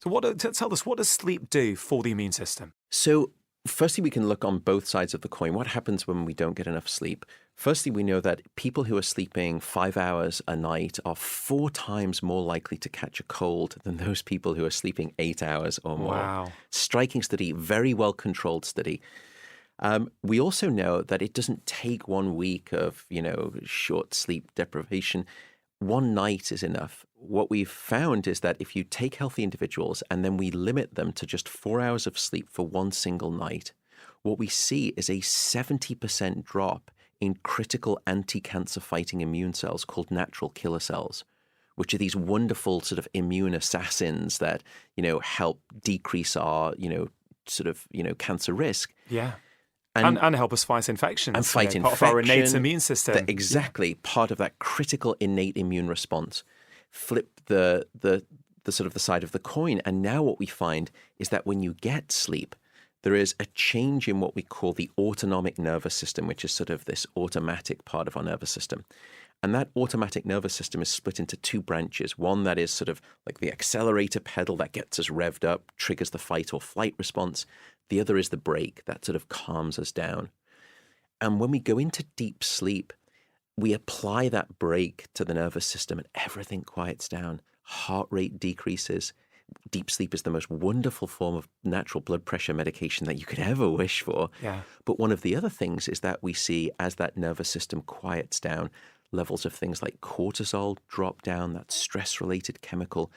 So tell us, what does sleep do for the immune system? So firstly, we can look on both sides of the coin. What happens when we don't get enough sleep? Firstly, we know that people who are sleeping 5 hours a night are 4 times more likely to catch a cold than those people who are sleeping 8 hours or more. Wow. Striking study, very well controlled study. We also know that it doesn't take 1 week of, short sleep deprivation. 1 night is enough. What we've found is that if you take healthy individuals and then we limit them to just 4 hours of sleep for 1 single night, what we see is a 70% drop in critical anti-cancer fighting immune cells called natural killer cells, which are these wonderful sort of immune assassins that, help decrease our, cancer risk. Yeah. And help us fight infections. And fight part infection. Of our innate immune system. Exactly. Part of that critical innate immune response. Flip the sort of the side of the coin. And now what we find is that when you get sleep, there is a change in what we call the autonomic nervous system, which is sort of this automatic part of our nervous system. And that automatic nervous system is split into two branches. One that is sort of like the accelerator pedal that gets us revved up, triggers the fight or flight response. The other is the brake that sort of calms us down. And when we go into deep sleep, we apply that brake to the nervous system and everything quiets down. Heart rate decreases. Deep sleep is the most wonderful form of natural blood pressure medication that you could ever wish for. Yeah. But one of the other things is that we see as that nervous system quiets down, levels of things like cortisol drop down, that stress-related chemical.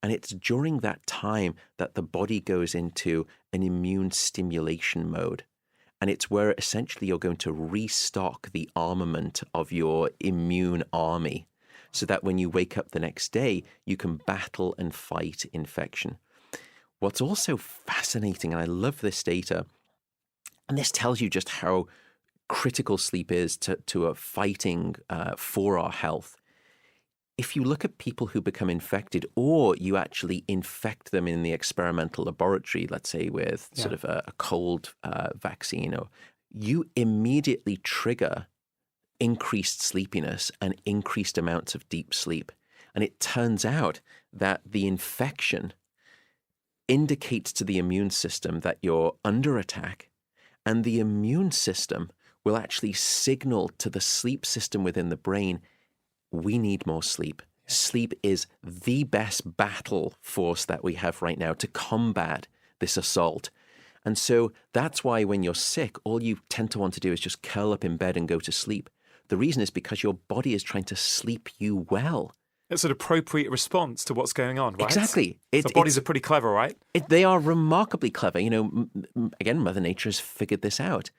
And it's during that time that the body goes into an immune stimulation mode. And it's where essentially you're going to restock the armament of your immune army so that when you wake up the next day, you can battle and fight infection. What's also fascinating, and I love this data, and this tells you just how critical sleep is to a fighting for our health. If you look at people who become infected, or you actually infect them in the experimental laboratory, let's say with sort of a cold vaccine, or you immediately trigger increased sleepiness and increased amounts of deep sleep. And it turns out that the infection indicates to the immune system that you're under attack, and the immune system will actually signal to the sleep system within the brain, we need more sleep. Sleep is the best battle force that we have right now to combat this assault. And so that's why when you're sick, all you tend to want to do is just curl up in bed and go to sleep. The reason is because your body is trying to sleep you well. It's an appropriate response to what's going on, right? Exactly. So bodies are pretty clever, right? They are remarkably clever. Again, Mother Nature has figured this out.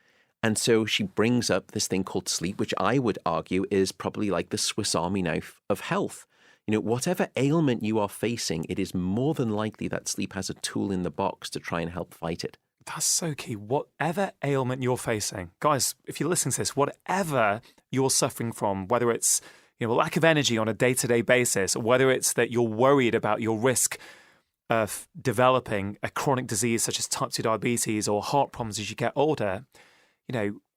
And so she brings up this thing called sleep, which I would argue is probably like the Swiss Army knife of health. Whatever ailment you are facing, it is more than likely that sleep has a tool in the box to try and help fight it. That's so key. Whatever ailment you're facing, guys, if you're listening to this, whatever you're suffering from, whether it's a lack of energy on a day-to-day basis, or whether it's that you're worried about your risk of developing a chronic disease such as type 2 diabetes or heart problems as you get older,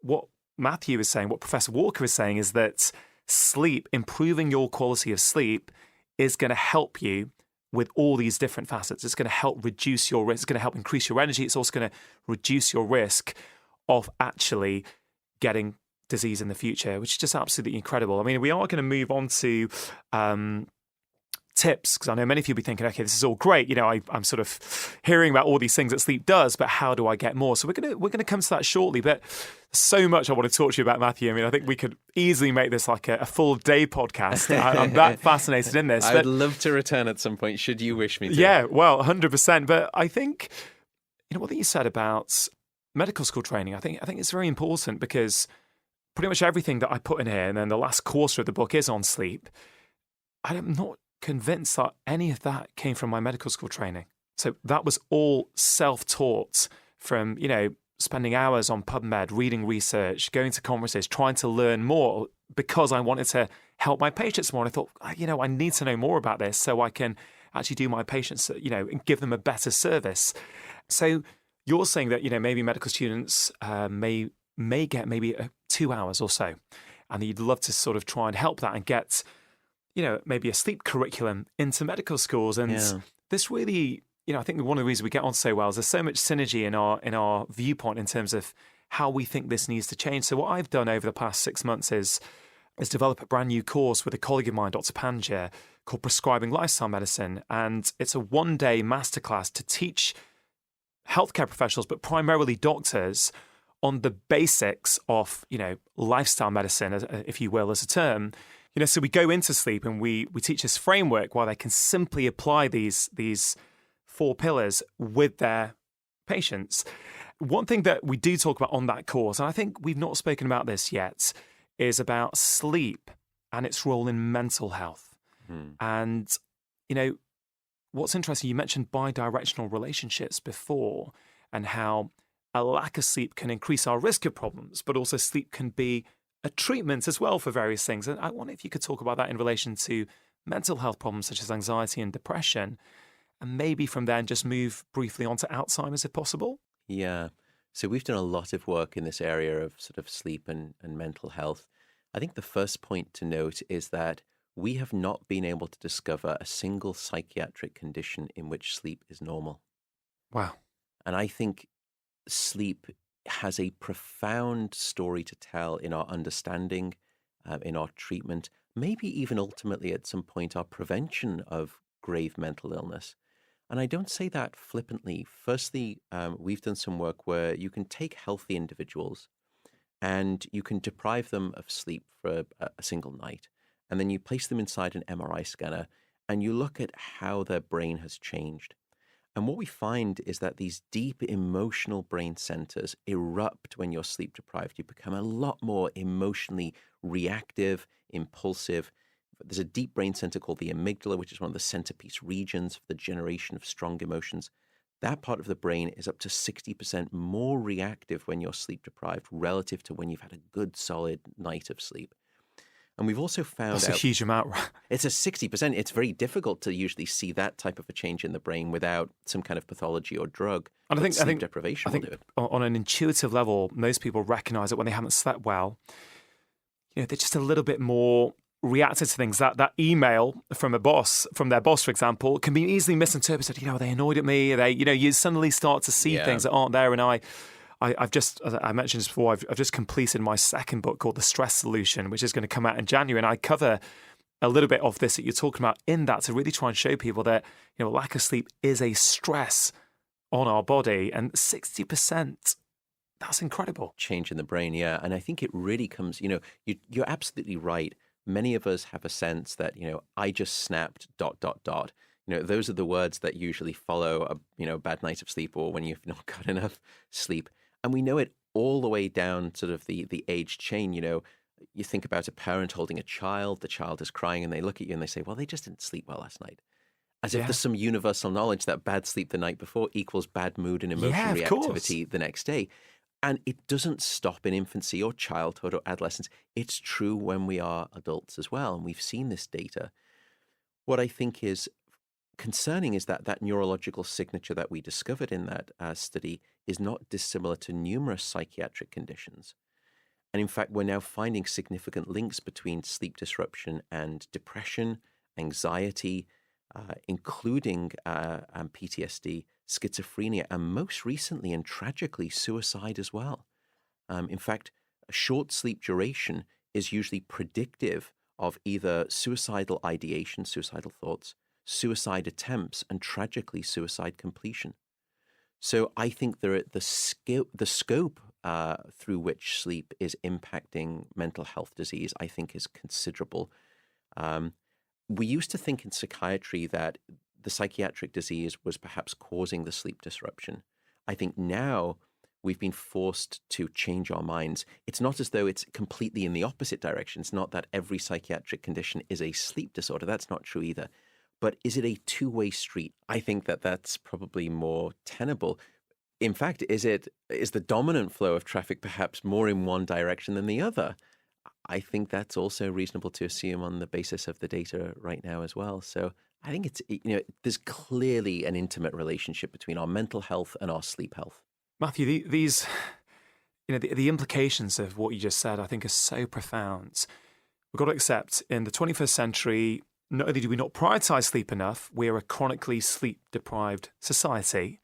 what Matthew is saying, what Professor Walker is saying is that sleep, improving your quality of sleep, is going to help you with all these different facets. It's going to help reduce your risk. It's going to help increase your energy. It's also going to reduce your risk of actually getting disease in the future, which is just absolutely incredible. I mean, we are going to move on to tips, because I know many of you will be thinking, okay, this is all great. I'm sort of hearing about all these things that sleep does, but how do I get more? So we're going to come to that shortly. But so much I want to talk to you about, Matthew. I mean, I think we could easily make this like a full day podcast. I'm that fascinated in this. I'd love to return at some point, should you wish me to. Yeah, well, 100%. But I think, what you said about medical school training, I think it's very important, because pretty much everything that I put in here, and then the last quarter of the book is on sleep. I'm not convinced that any of that came from my medical school training. So that was all self-taught from, spending hours on PubMed, reading research, going to conferences, trying to learn more, because I wanted to help my patients more. And I thought, I need to know more about this so I can actually do my patients, and give them a better service. So you're saying that, maybe medical students may get maybe 2 hours or so, and you'd love to sort of try and help that and get maybe a sleep curriculum into medical schools. And this really, I think one of the reasons we get on so well is there's so much synergy in our viewpoint in terms of how we think this needs to change. So what I've done over the past 6 months is develop a brand new course with a colleague of mine, Dr. Panja, called Prescribing Lifestyle Medicine. And it's a one-day masterclass to teach healthcare professionals, but primarily doctors, on the basics of, lifestyle medicine, if you will, as a term. So we go into sleep and we teach this framework where they can simply apply these 4 pillars with their patients. One thing that we do talk about on that course, and I think we've not spoken about this yet, is about sleep and its role in mental health. And, you know, what's interesting, you mentioned bidirectional relationships before and how a lack of sleep can increase our risk of problems, but also sleep can be a treatment as well for various things. And I wonder if you could talk about that in relation to mental health problems such as anxiety and depression, and maybe from then just move briefly onto Alzheimer's if possible. Yeah. So we've done a lot of work in this area of sort of sleep and mental health. I think the first point to note is that we have not been able to discover a single psychiatric condition in which sleep is normal. Wow. And I think sleep has a profound story to tell in our understanding, in our treatment, maybe even ultimately at some point our prevention of grave mental illness. And I don't say that flippantly. Firstly, we've done some work where you can take healthy individuals and you can deprive them of sleep for a single night. And then you place them inside an MRI scanner and you look at how their brain has changed. And what we find is that these deep emotional brain centers erupt when you're sleep deprived. You become a lot more emotionally reactive, impulsive. There's a deep brain center called the amygdala, which is one of the centerpiece regions for the generation of strong emotions. That part of the brain is up to 60% more reactive when you're sleep deprived relative to when you've had a good, solid night of sleep. And we've also found That's a huge amount. it's a 60%. It's very difficult to usually see that type of a change in the brain without some kind of pathology or drug. And I think sleep deprivation will do it. On an intuitive level, most people recognize that when they haven't slept well, you know, they're just a little bit more reacted to things. That email from their boss, for example, can be easily misinterpreted. You know, they annoyed at me. You suddenly start to see things that aren't there. And I've just, as I mentioned this before, I've just completed my second book called The Stress Solution, which is going to come out in January. And I cover a little bit of this that you're talking about in that to really try and show people that, you know, lack of sleep is a stress on our body. And 60%, that's incredible. Change in the brain, yeah. And I think it really comes, you know, you're absolutely right. Many of us have a sense that, you know, I just snapped ... You know, those are the words that usually follow a bad night of sleep or when you've not got enough sleep. And we know it all the way down sort of the age chain. You know, you think about a parent holding a child, the child is crying and they look at you and they say, well, they just didn't sleep well last night. As if there's some universal knowledge that bad sleep the night before equals bad mood and emotional reactivity the next day. And it doesn't stop in infancy or childhood or adolescence. It's true when we are adults as well. And we've seen this data. What I think is concerning is that neurological signature that we discovered in that study is not dissimilar to numerous psychiatric conditions. And in fact, we're now finding significant links between sleep disruption and depression, anxiety, including PTSD, schizophrenia, and most recently and tragically, suicide as well. In fact, a short sleep duration is usually predictive of either suicidal ideation, suicidal thoughts, suicide attempts, and tragically, suicide completion. So I think the scope through which sleep is impacting mental health disease, I think, is considerable. We used to think in psychiatry that the psychiatric disease was perhaps causing the sleep disruption. I think now we've been forced to change our minds. It's not as though it's completely in the opposite direction. It's not that every psychiatric condition is a sleep disorder. That's not true either. But is it a two-way street? I think that's probably more tenable. In fact, is the dominant flow of traffic perhaps more in one direction than the other? I think that's also reasonable to assume on the basis of the data right now as well. So I think there's clearly an intimate relationship between our mental health and our sleep health. Matthew, these, the implications of what you just said, I think, are so profound. We've got to accept in the 21st century, not only do we not prioritize sleep enough, we're a chronically sleep-deprived society.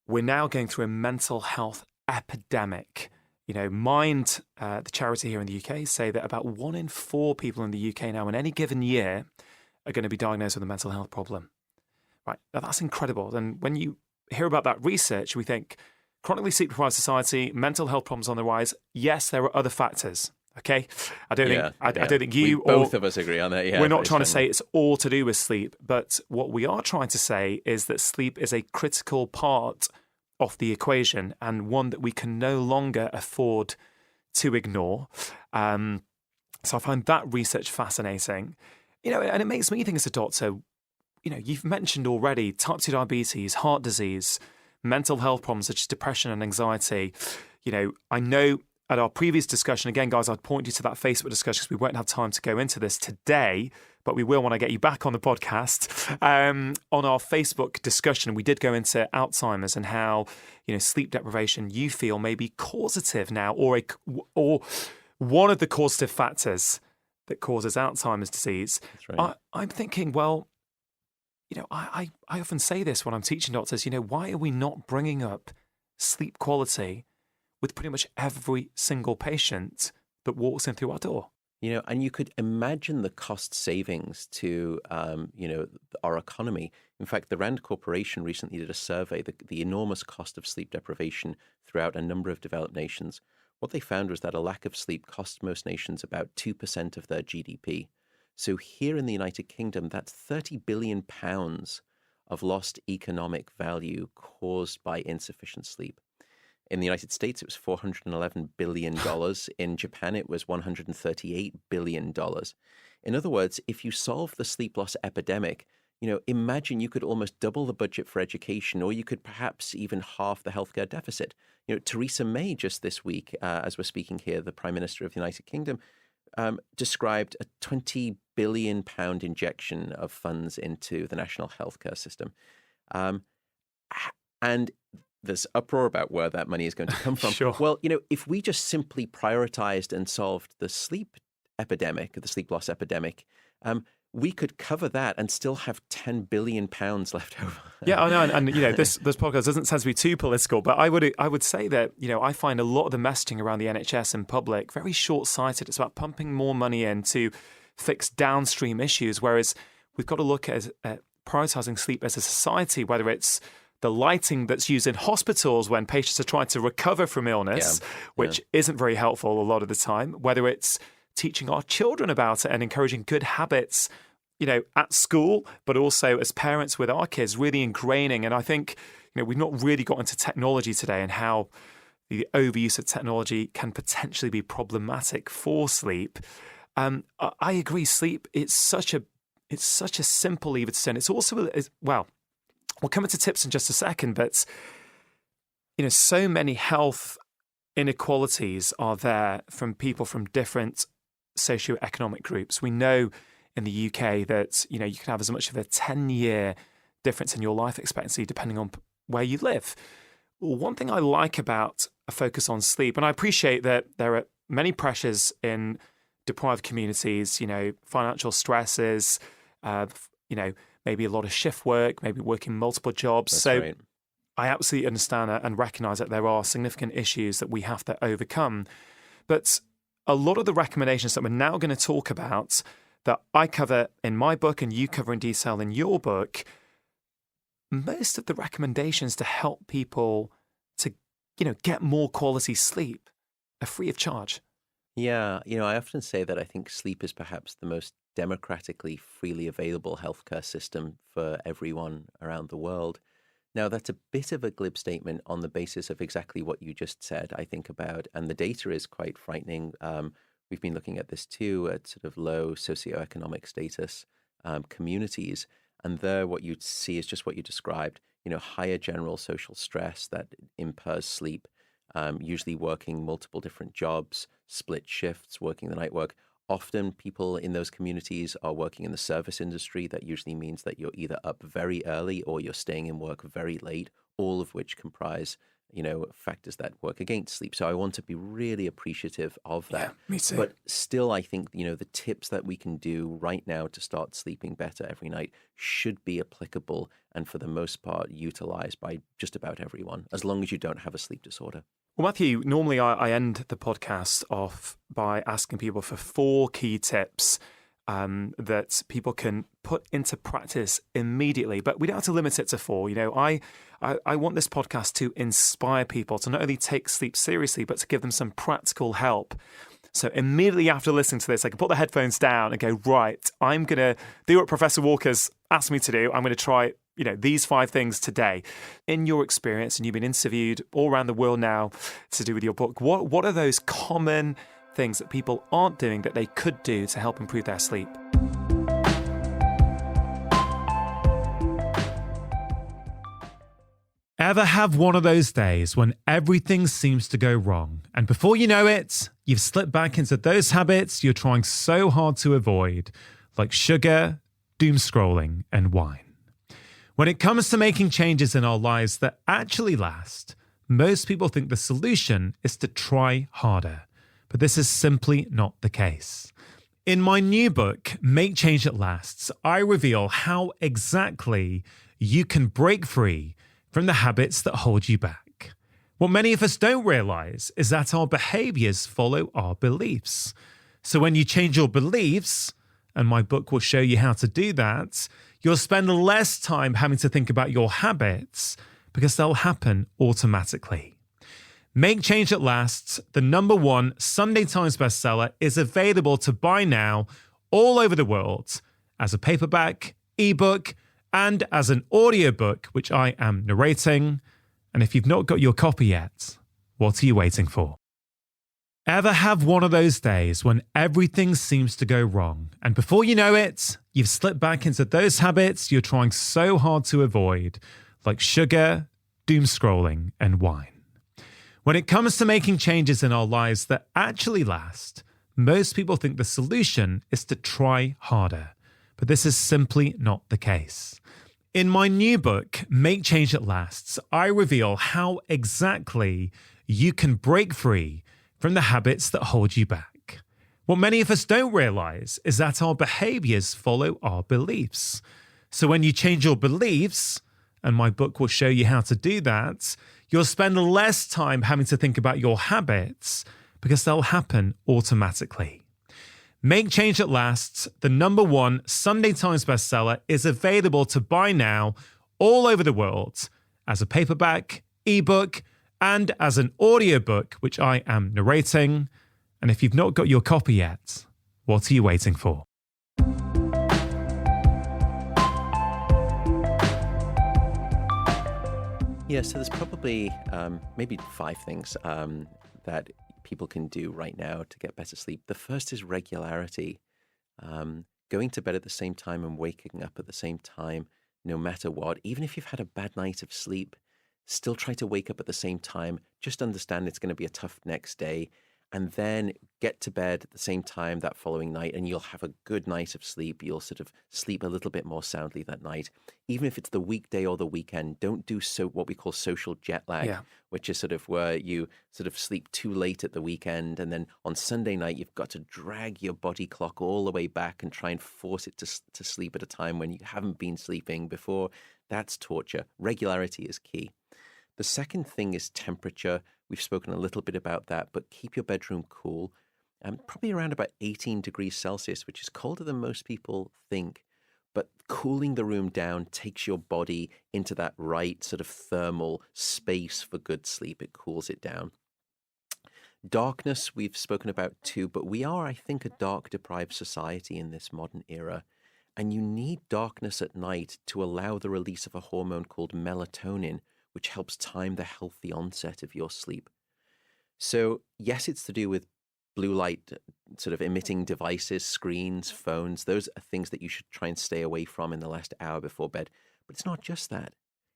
We're now going through a mental health epidemic. You know, Mind, the charity here in the UK, say that about 1 in 4 people in the UK now in any given year are going to be diagnosed with a mental health problem. Right, now that's incredible. And when you hear about that research, we think chronically sleep-deprived society, mental health problems on the rise. Yes, there are other factors. Okay, I don't think both of us agree on that. Yeah, we're not trying to say it's all to do with sleep, but what we are trying to say is that sleep is a critical part of the equation and one that we can no longer afford to ignore. So I find that research fascinating. And it makes me think as a doctor, you've mentioned already type 2 diabetes, heart disease, mental health problems such as depression and anxiety. I know at our previous discussion, again, guys, I'd point you to that Facebook discussion because we won't have time to go into this today, but we will when I get you back on the podcast. On our Facebook discussion, we did go into Alzheimer's and how, sleep deprivation you feel may be causative now or one of the causative factors that causes Alzheimer's disease. That's right. I'm thinking, well, I often say this when I'm teaching doctors, why are we not bringing up sleep quality with pretty much every single patient that walks in through our door? And you could imagine the cost savings to, our economy. In fact, the Rand Corporation recently did a survey, the enormous cost of sleep deprivation throughout a number of developed nations. What they found was that a lack of sleep costs most nations about 2% of their GDP. So here in the United Kingdom, that's £30 billion of lost economic value caused by insufficient sleep. In the United States, it was $411 billion. In Japan, it was $138 billion. In other words, if you solve the sleep loss epidemic, imagine you could almost double the budget for education, or you could perhaps even halve the healthcare deficit. Theresa May just this week, as we're speaking here, the Prime Minister of the United Kingdom, described a £20 billion injection of funds into the national healthcare system. And there's uproar about where that money is going to come from. Sure. Well, if we just simply prioritized and solved the sleep epidemic, the sleep loss epidemic, we could cover that and still have £10 billion left over. Yeah, I know. And this podcast doesn't sound to be too political, but I would say that, I find a lot of the messaging around the NHS and public very short-sighted. It's about pumping more money in to fix downstream issues, whereas we've got to look at prioritizing sleep as a society, whether it's the lighting that's used in hospitals when patients are trying to recover from illness, which isn't very helpful a lot of the time, whether it's teaching our children about it and encouraging good habits, at school, but also as parents with our kids, really ingraining. And I think, we've not really got into technology today and how the overuse of technology can potentially be problematic for sleep. I agree. Sleep, it's such a simple lever to turn. It's also, we'll come into tips in just a second, but, so many health inequalities are there from people from different socioeconomic groups. We know in the UK that, you can have as much of a 10-year difference in your life expectancy depending on where you live. One thing I like about a focus on sleep, and I appreciate that there are many pressures in deprived communities, financial stresses, maybe a lot of shift work, maybe working multiple jobs. That's so right. I absolutely understand and recognize that there are significant issues that we have to overcome. But a lot of the recommendations that we're now going to talk about that I cover in my book and you cover in detail in your book, most of the recommendations to help people to, get more quality sleep are free of charge. Yeah, I often say that I think sleep is perhaps the most democratically, freely available healthcare system for everyone around the world. Now, that's a bit of a glib statement on the basis of exactly what you just said, I think about, and the data is quite frightening. We've been looking at this too, at sort of low socioeconomic status communities, and there what you'd see is just what you described, higher general social stress that impairs sleep, usually working multiple different jobs, split shifts, working the night work. Often people in those communities are working in the service industry. That usually means that you're either up very early or you're staying in work very late, all of which comprise, factors that work against sleep. So I want to be really appreciative of that. Yeah, me too. But still, I think, the tips that we can do right now to start sleeping better every night should be applicable and for the most part utilized by just about everyone, as long as you don't have a sleep disorder. Well, Matthew, normally I end the podcast off by asking people for 4 key tips that people can put into practice immediately, but we don't have to limit it to 4. I want this podcast to inspire people to not only take sleep seriously, but to give them some practical help. So immediately after listening to this, I can put the headphones down and go, right, I'm going to do what Professor Walker's asked me to do. I'm going to try these 5 things today. In your experience, and you've been interviewed all around the world now to do with your book, what are those common things that people aren't doing that they could do to help improve their sleep? Ever have one of those days when everything seems to go wrong, and before you know it, you've slipped back into those habits you're trying so hard to avoid, like sugar, doom scrolling, and wine? When it comes to making changes in our lives that actually last, most people think the solution is to try harder, but this is simply not the case. In my new book, Make Change That Lasts, I reveal how exactly you can break free from the habits that hold you back. What many of us don't realize is that our behaviors follow our beliefs. So when you change your beliefs, and my book will show you how to do that, you'll spend less time having to think about your habits because they'll happen automatically. Make Change That Lasts, the #1 Sunday Times bestseller, is available to buy now all over the world as a paperback, ebook, and as an audiobook, which I am narrating. And if you've not got your copy yet, what are you waiting for? Ever have one of those days when everything seems to go wrong, and before you know it, you've slipped back into those habits you're trying so hard to avoid, like sugar, doom scrolling, and wine? When it comes to making changes in our lives that actually last, most people think the solution is to try harder, but this is simply not the case. In my new book, Make Change That Lasts, I reveal how exactly you can break free from the habits that hold you back. What many of us don't realize is that our behaviors follow our beliefs. So when you change your beliefs, and my book will show you how to do that, you'll spend less time having to think about your habits because they'll happen automatically. Make Change That Lasts, the #1 Sunday Times bestseller, is available to buy now all over the world as a paperback, ebook, and as an audiobook, which I am narrating. And if you've not got your copy yet, what are you waiting for? Yeah, so there's probably maybe 5 things that people can do right now to get better sleep. The first is regularity. Going to bed at the same time and waking up at the same time, no matter what. Even if you've had a bad night of sleep, still try to wake up at the same time. Just understand it's going to be a tough next day. And then get to bed at the same time that following night, and you'll have a good night of sleep. You'll sort of sleep a little bit more soundly that night. Even if it's the weekday or the weekend, don't do what we call social jet lag, which is sort of where you sort of sleep too late at the weekend, and then on Sunday night, you've got to drag your body clock all the way back and try and force it to sleep at a time when you haven't been sleeping before. That's torture. Regularity is key. The second thing is temperature. We've spoken a little bit about that, but keep your bedroom cool. Probably around about 18 degrees Celsius, which is colder than most people think. But cooling the room down takes your body into that right sort of thermal space for good sleep. It cools it down. Darkness, we've spoken about too, but we are, I think, a dark deprived society in this modern era. And you need darkness at night to allow the release of a hormone called melatonin, which helps time the healthy onset of your sleep. So yes, it's to do with blue light sort of emitting devices, screens, phones. Those are things that you should try and stay away from in the last hour before bed. But it's not just that.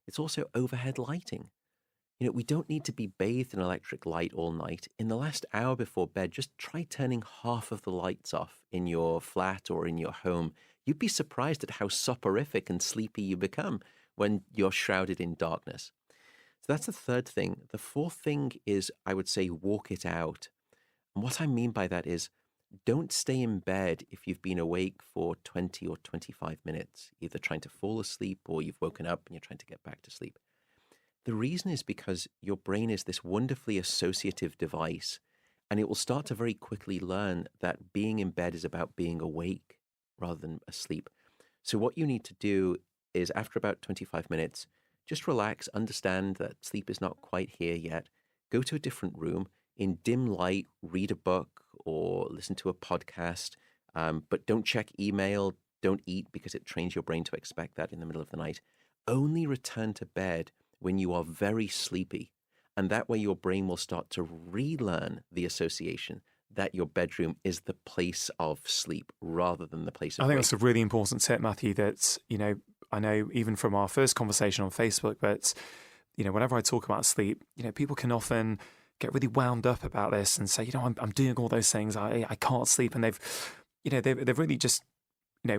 It's also overhead lighting. You know, we don't need to be bathed in electric light all night. In the last hour before bed, just try turning half of the lights off in your flat or in your home. You'd be surprised at how soporific and sleepy you become when you're shrouded in darkness. So that's the third thing. The fourth thing is, I would say, walk it out. And what I mean by that is, don't stay in bed if you've been awake for 20 or 25 minutes, either trying to fall asleep or you've woken up and you're trying to get back to sleep. The reason is because your brain is this wonderfully associative device, and it will start to very quickly learn that being in bed is about being awake rather than asleep. So what you need to do is, after about 25 minutes, just relax, understand that sleep is not quite here yet. Go to a different room, in dim light, read a book or listen to a podcast, but don't check email, don't eat, because it trains your brain to expect that in the middle of the night. Only return to bed when you are very sleepy, and that way your brain will start to relearn the association that your bedroom is the place of sleep rather than the place of I think wake. that's a really important tip, Matthew, that, you know, I know even from our first conversation on Facebook, but whenever I talk about sleep, people can often get really wound up about this and say, I'm doing all those things. I can't sleep. And they've really just,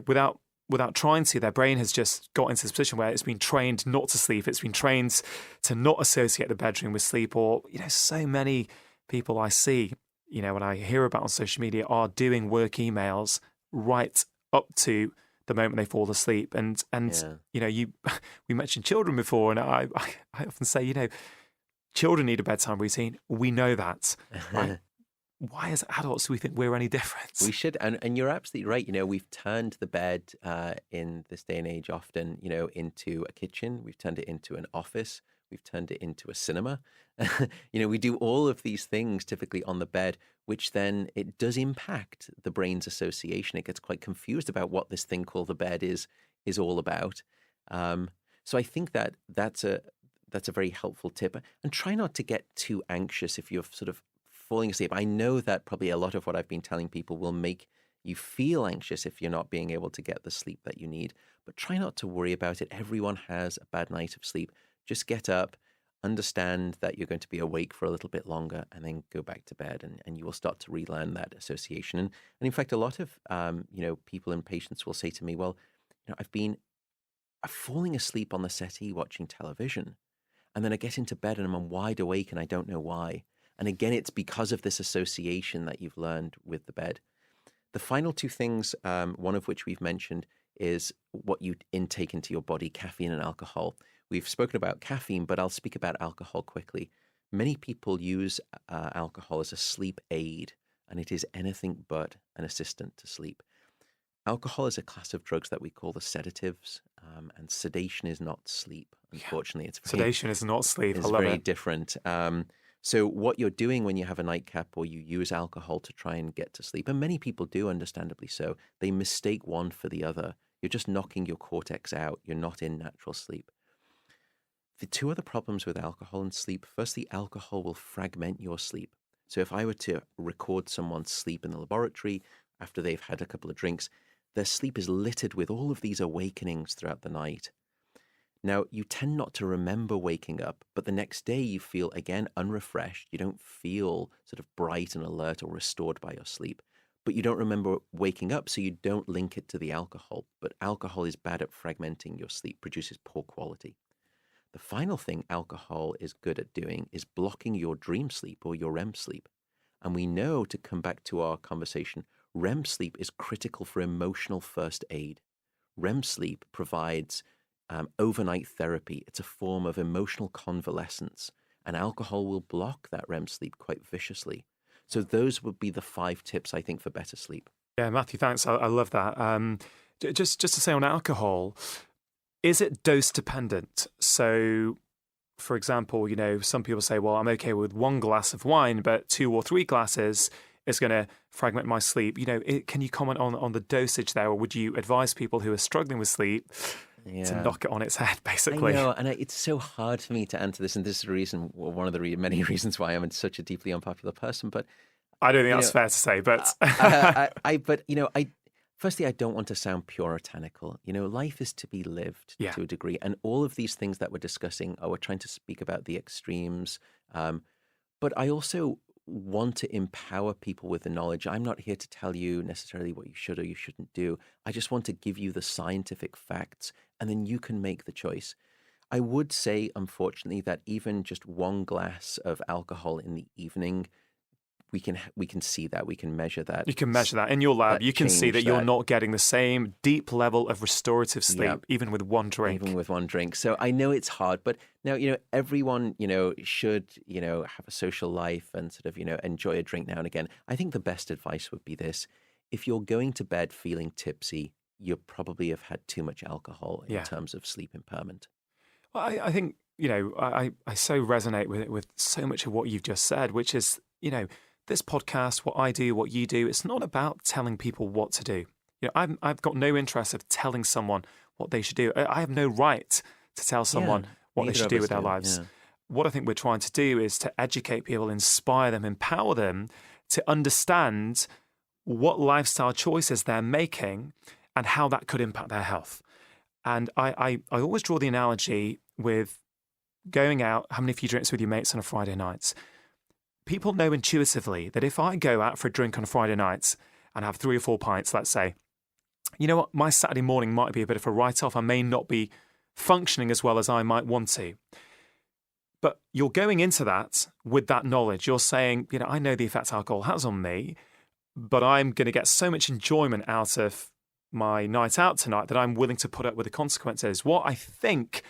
without trying to, their brain has just got into this position where it's been trained not to sleep. It's been trained to not associate the bedroom with sleep. Or, so many people I see, what I hear about on social media are doing work emails right up to the moment they fall asleep. And we mentioned children before, and I often say, children need a bedtime routine. We know that, right? Why as adults do we think we're any different? We should, and you're absolutely right. We've turned the bed in this day and age often, into a kitchen. We've turned it into an office. We've turned it into a cinema. We do all of these things typically on the bed, which then it does impact the brain's association. It gets quite confused about what this thing called the bed is all about. So I think that's a very helpful tip. And try not to get too anxious if you're sort of falling asleep. I know that probably a lot of what I've been telling people will make you feel anxious if you're not being able to get the sleep that you need. But try not to worry about it. Everyone has a bad night of sleep. Just get up, understand that you're going to be awake for a little bit longer, and then go back to bed, and you will start to relearn that association. And in fact, a lot of people and patients will say to me, well, I'm falling asleep on the settee watching television, and then I get into bed and I'm wide awake and I don't know why. And again, it's because of this association that you've learned with the bed. The final two things, one of which we've mentioned, is what you intake into your body, caffeine and alcohol. We've spoken about caffeine, but I'll speak about alcohol quickly. Many people use alcohol as a sleep aid, and it is anything but an assistant to sleep. Alcohol is a class of drugs that we call the sedatives, and sedation is not sleep. Unfortunately, sedation is not sleep. It's very different. So what you're doing when you have a nightcap or you use alcohol to try and get to sleep, and many people do, understandably so, they mistake one for the other. You're just knocking your cortex out. You're not in natural sleep. The two other problems with alcohol and sleep: firstly, alcohol will fragment your sleep. So if I were to record someone's sleep in the laboratory after they've had a couple of drinks, their sleep is littered with all of these awakenings throughout the night. Now, you tend not to remember waking up, but the next day you feel, again, unrefreshed. You don't feel sort of bright and alert or restored by your sleep, but you don't remember waking up, so you don't link it to the alcohol. But alcohol is bad at fragmenting your sleep, produces poor quality. The final thing alcohol is good at doing is blocking your dream sleep or your REM sleep. And we know, to come back to our conversation, REM sleep is critical for emotional first aid. REM sleep provides overnight therapy. It's a form of emotional convalescence, and alcohol will block that REM sleep quite viciously. So those would be the 5 tips, I think, for better sleep. Yeah, Matthew, thanks. I love that. Just to say on alcohol, is it dose dependent? So, for example, some people say, well, I'm okay with 1 glass of wine, but 2 or 3 glasses is going to fragment my sleep. Can you comment on the dosage there, or would you advise people who are struggling with sleep to knock it on its head, basically? I know, and it's so hard for me to answer this, and this is one of the many reasons why I'm such a deeply unpopular person. But I don't think that's fair to say. But firstly, I don't want to sound puritanical. Life is to be lived to a degree, and all of these things that we're discussing, we're trying to speak about the extremes. But I also want to empower people with the knowledge. I'm not here to tell you necessarily what you should or you shouldn't do. I just want to give you the scientific facts, and then you can make the choice. I would say, unfortunately, that even just 1 glass of alcohol in the evening, we can see that, we can measure that. You can measure that in your lab. You can see that you're not getting the same deep level of restorative sleep, even with 1 drink. Even with 1 drink. So I know it's hard, but now, everyone, should, have a social life and sort of, enjoy a drink now and again. I think the best advice would be this: if you're going to bed feeling tipsy, you probably have had too much alcohol in terms of sleep impairment. Well, I think, I so resonate with so much of what you've just said, which is, this podcast, what I do, what you do, it's not about telling people what to do. I've got no interest of telling someone what they should do. I have no right to tell someone what they should do with their lives. Yeah. What I think we're trying to do is to educate people, inspire them, empower them to understand what lifestyle choices they're making and how that could impact their health. And I always draw the analogy with going out, having a few drinks with your mates on a Friday night, people know intuitively that if I go out for a drink on a Friday night and have 3 or 4 pints, let's say, you know what, my Saturday morning might be a bit of a write-off. I may not be functioning as well as I might want to. But you're going into that with that knowledge. You're saying, you know, I know the effect alcohol has on me, but I'm going to get so much enjoyment out of my night out tonight that I'm willing to put up with the consequences. What I think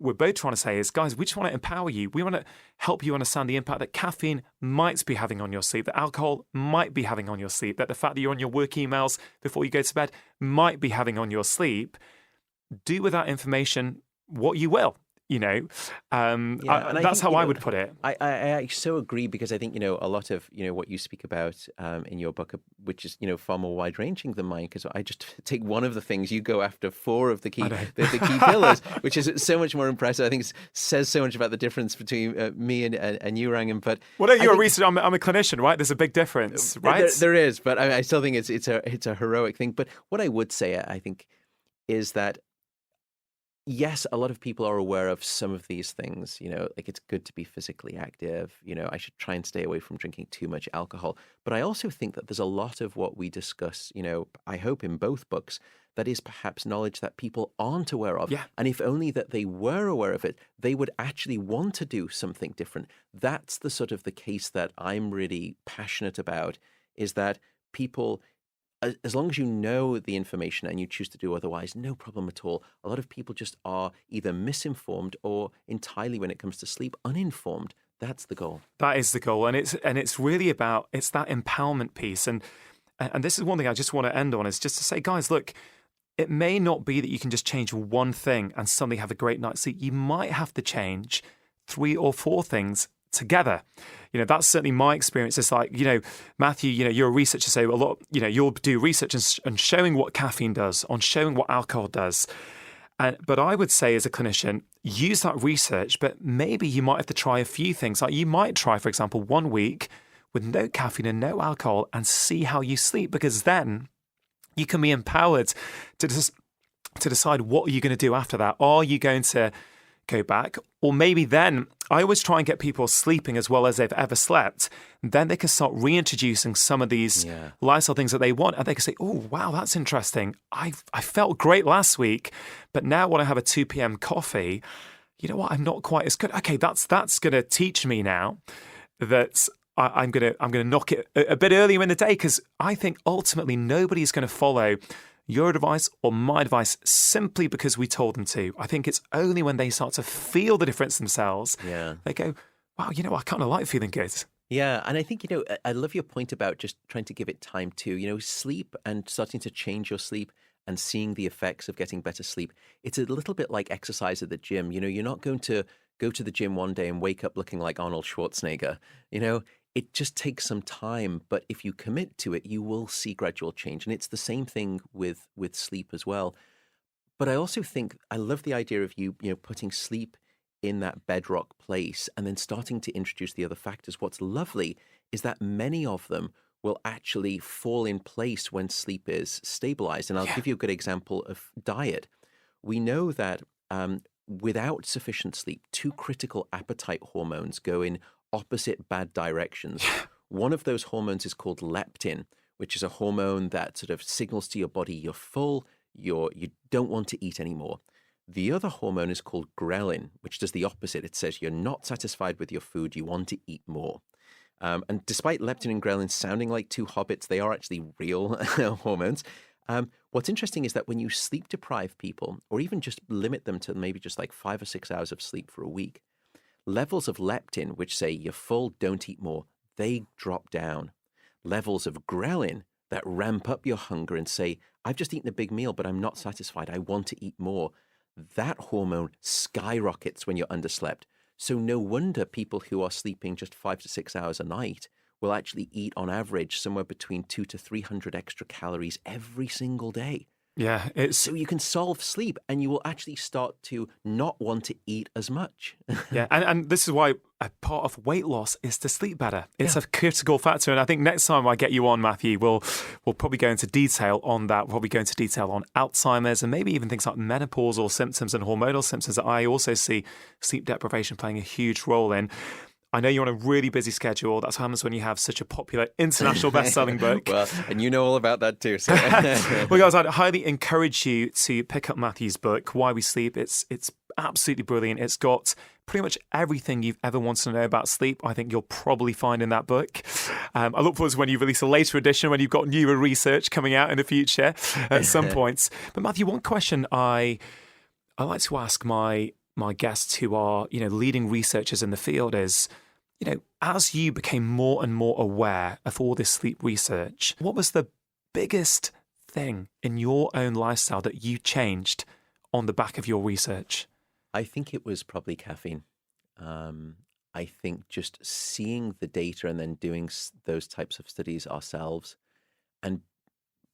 we're both trying to say is, guys, we just want to empower you. We want to help you understand the impact that caffeine might be having on your sleep, that alcohol might be having on your sleep, that the fact that you're on your work emails before you go to bed might be having on your sleep. Do with that information what you will. You know, that's how I would put it. I so agree, because I think, you know, a lot of, you know, what you speak about in your book, which is, you know, far more wide ranging than mine, because I just take one of the things, you go after 4 of the key key pillars, which is so much more impressive. I think it says so much about the difference between me and you, Rangan. But you're a researcher. I'm a clinician, right? There's a big difference, right? There is, but I still think it's a heroic thing. But what I would say, I think, is that, yes, a lot of people are aware of some of these things, you know, like it's good to be physically active, you know, I should try and stay away from drinking too much alcohol. But I also think that there's a lot of what we discuss, you know, I hope in both books, that is perhaps knowledge that people aren't aware of. Yeah. And if only that they were aware of it, they would actually want to do something different. That's the sort of the case that I'm really passionate about, is that people, as long as you know the information and you choose to do otherwise, no problem at all. A lot of people just are either misinformed or entirely, when it comes to sleep, uninformed. That's the goal. That is the goal. And it's really about, it's that empowerment piece. And this is one thing I just want to end on, is just to say, guys, look, it may not be that you can just change one thing and suddenly have a great night's sleep. You might have to change 3 or 4 things together. You know, that's certainly my experience. It's like, you know, Matthew, you know, you're a researcher, so a lot, you know, you'll do research and showing what caffeine does, on showing what alcohol does. But I would say, as a clinician, use that research, but maybe you might have to try a few things. Like you might try, for example, 1 week with no caffeine and no alcohol and see how you sleep, because then you can be empowered to decide what you're going to do after that. Are you going to go back? Or maybe then, I always try and get people sleeping as well as they've ever slept. Then they can start reintroducing some of these lifestyle things that they want. And they can say, oh, wow, that's interesting. I felt great last week, but now when I have a 2 p.m. coffee, you know what? I'm not quite as good. Okay, that's going to teach me now that I'm going to knock it a bit earlier in the day, because I think ultimately nobody's going to follow your advice or my advice simply because we told them to. I think it's only when they start to feel the difference themselves, they go, wow, you know, I kind of like feeling good. Yeah, and I think, you know, I love your point about just trying to give it time too. You know, sleep and starting to change your sleep and seeing the effects of getting better sleep. It's a little bit like exercise at the gym. You know, you're not going to go to the gym one day and wake up looking like Arnold Schwarzenegger. You know, it just takes some time, but if you commit to it, you will see gradual change. And it's the same thing with sleep as well. But I also think, I love the idea of you know, putting sleep in that bedrock place and then starting to introduce the other factors. What's lovely is that many of them will actually fall in place when sleep is stabilized. And I'll give you a good example of diet. We know that without sufficient sleep, 2 critical appetite hormones go in opposite bad directions. One of those hormones is called leptin, which is a hormone that sort of signals to your body you're full, you don't want to eat anymore. The other hormone is called ghrelin, which does the opposite. It says you're not satisfied with your food, you want to eat more. And despite leptin and ghrelin sounding like 2 hobbits, they are actually real hormones. What's interesting is that when you sleep deprive people, or even just limit them to maybe just like 5 or 6 hours of sleep for a week, levels of leptin, which say you're full, don't eat more, they drop down. Levels of ghrelin that ramp up your hunger and say, I've just eaten a big meal, but I'm not satisfied, I want to eat more. That hormone skyrockets when you're underslept. So no wonder people who are sleeping just 5 to 6 hours a night will actually eat on average somewhere between 200 to 300 extra calories every single day. Yeah, it's So you can solve sleep and you will actually start to not want to eat as much. yeah, and this is why a part of weight loss is to sleep better. It's Yeah. a critical factor, and I think next time I get you on, Matthew, we'll probably go into detail on that. We'll probably go into detail on Alzheimer's and maybe even things like menopausal symptoms and hormonal symptoms that I also see sleep deprivation playing a huge role in. I know you're on a really busy schedule. That's what happens when you have such a popular international best-selling book. Well, and you know all about that too. So. Well, guys, I'd highly encourage you to pick up Matthew's book, Why We Sleep. It's absolutely brilliant. It's got pretty much everything you've ever wanted to know about sleep. I think you'll probably find in that book. I look forward to when you release a later edition, when you've got newer research coming out in the future at some points. But Matthew, one question I like to ask my guests who are, leading researchers in the field is, as you became more and more aware of all this sleep research, what was the biggest thing in your own lifestyle that you changed on the back of your research? I think it was probably caffeine. I think just seeing the data and then doing those types of studies ourselves, and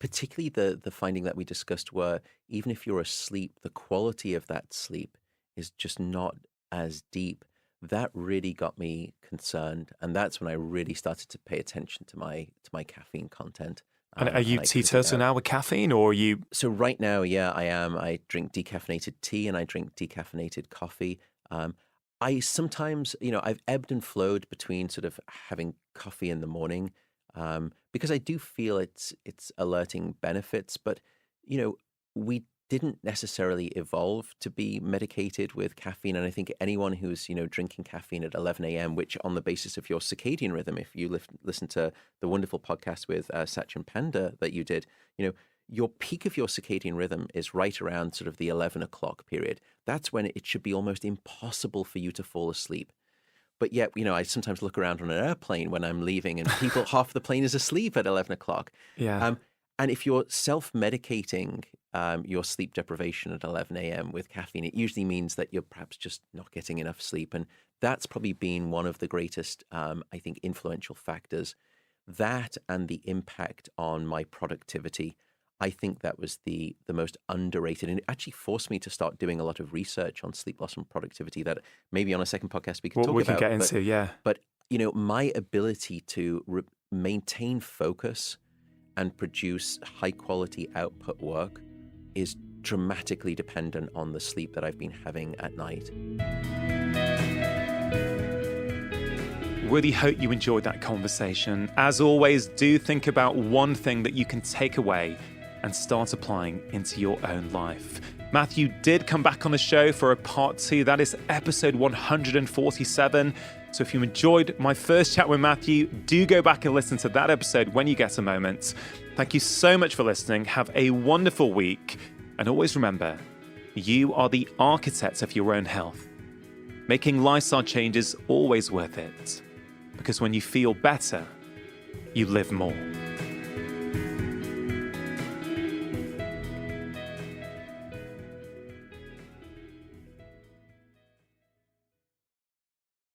particularly the finding that we discussed were even if you're asleep, the quality of that sleep is just not as deep. That really got me concerned, and that's when I really started to pay attention to my caffeine content. And are you teetotal now with caffeine, or are you? So right now, yeah, I am. I drink decaffeinated tea and I drink decaffeinated coffee. I sometimes, I've ebbed and flowed between sort of having coffee in the morning because I do feel it's alerting benefits, but we didn't necessarily evolve to be medicated with caffeine. And I think anyone who's, drinking caffeine at 11 a.m., which on the basis of your circadian rhythm, if you listen to the wonderful podcast with Sachin Panda that you did, your peak of your circadian rhythm is right around sort of the 11 o'clock period. That's when it should be almost impossible for you to fall asleep. But yet, I sometimes look around on an airplane when I'm leaving and half the plane is asleep at 11 o'clock. Yeah. And if you're self-medicating your sleep deprivation at 11 a.m. with caffeine, it usually means that you're perhaps just not getting enough sleep. And that's probably been one of the greatest, I think, influential factors. That and the impact on my productivity. I think that was the most underrated. And it actually forced me to start doing a lot of research on sleep loss and productivity that maybe on a second podcast we could talk about. We can get into, yeah. But, my ability to maintain focus and produce high quality output work is dramatically dependent on the sleep that I've been having at night. Really hope you enjoyed that conversation. As always, do think about one thing that you can take away and start applying into your own life. Matthew did come back on the show for a part 2. That is episode 147. So if you enjoyed my first chat with Matthew, do go back and listen to that episode when you get a moment. Thank you so much for listening. Have a wonderful week. And always remember, you are the architect of your own health. Making lifestyle change is always worth it. Because when you feel better, you live more.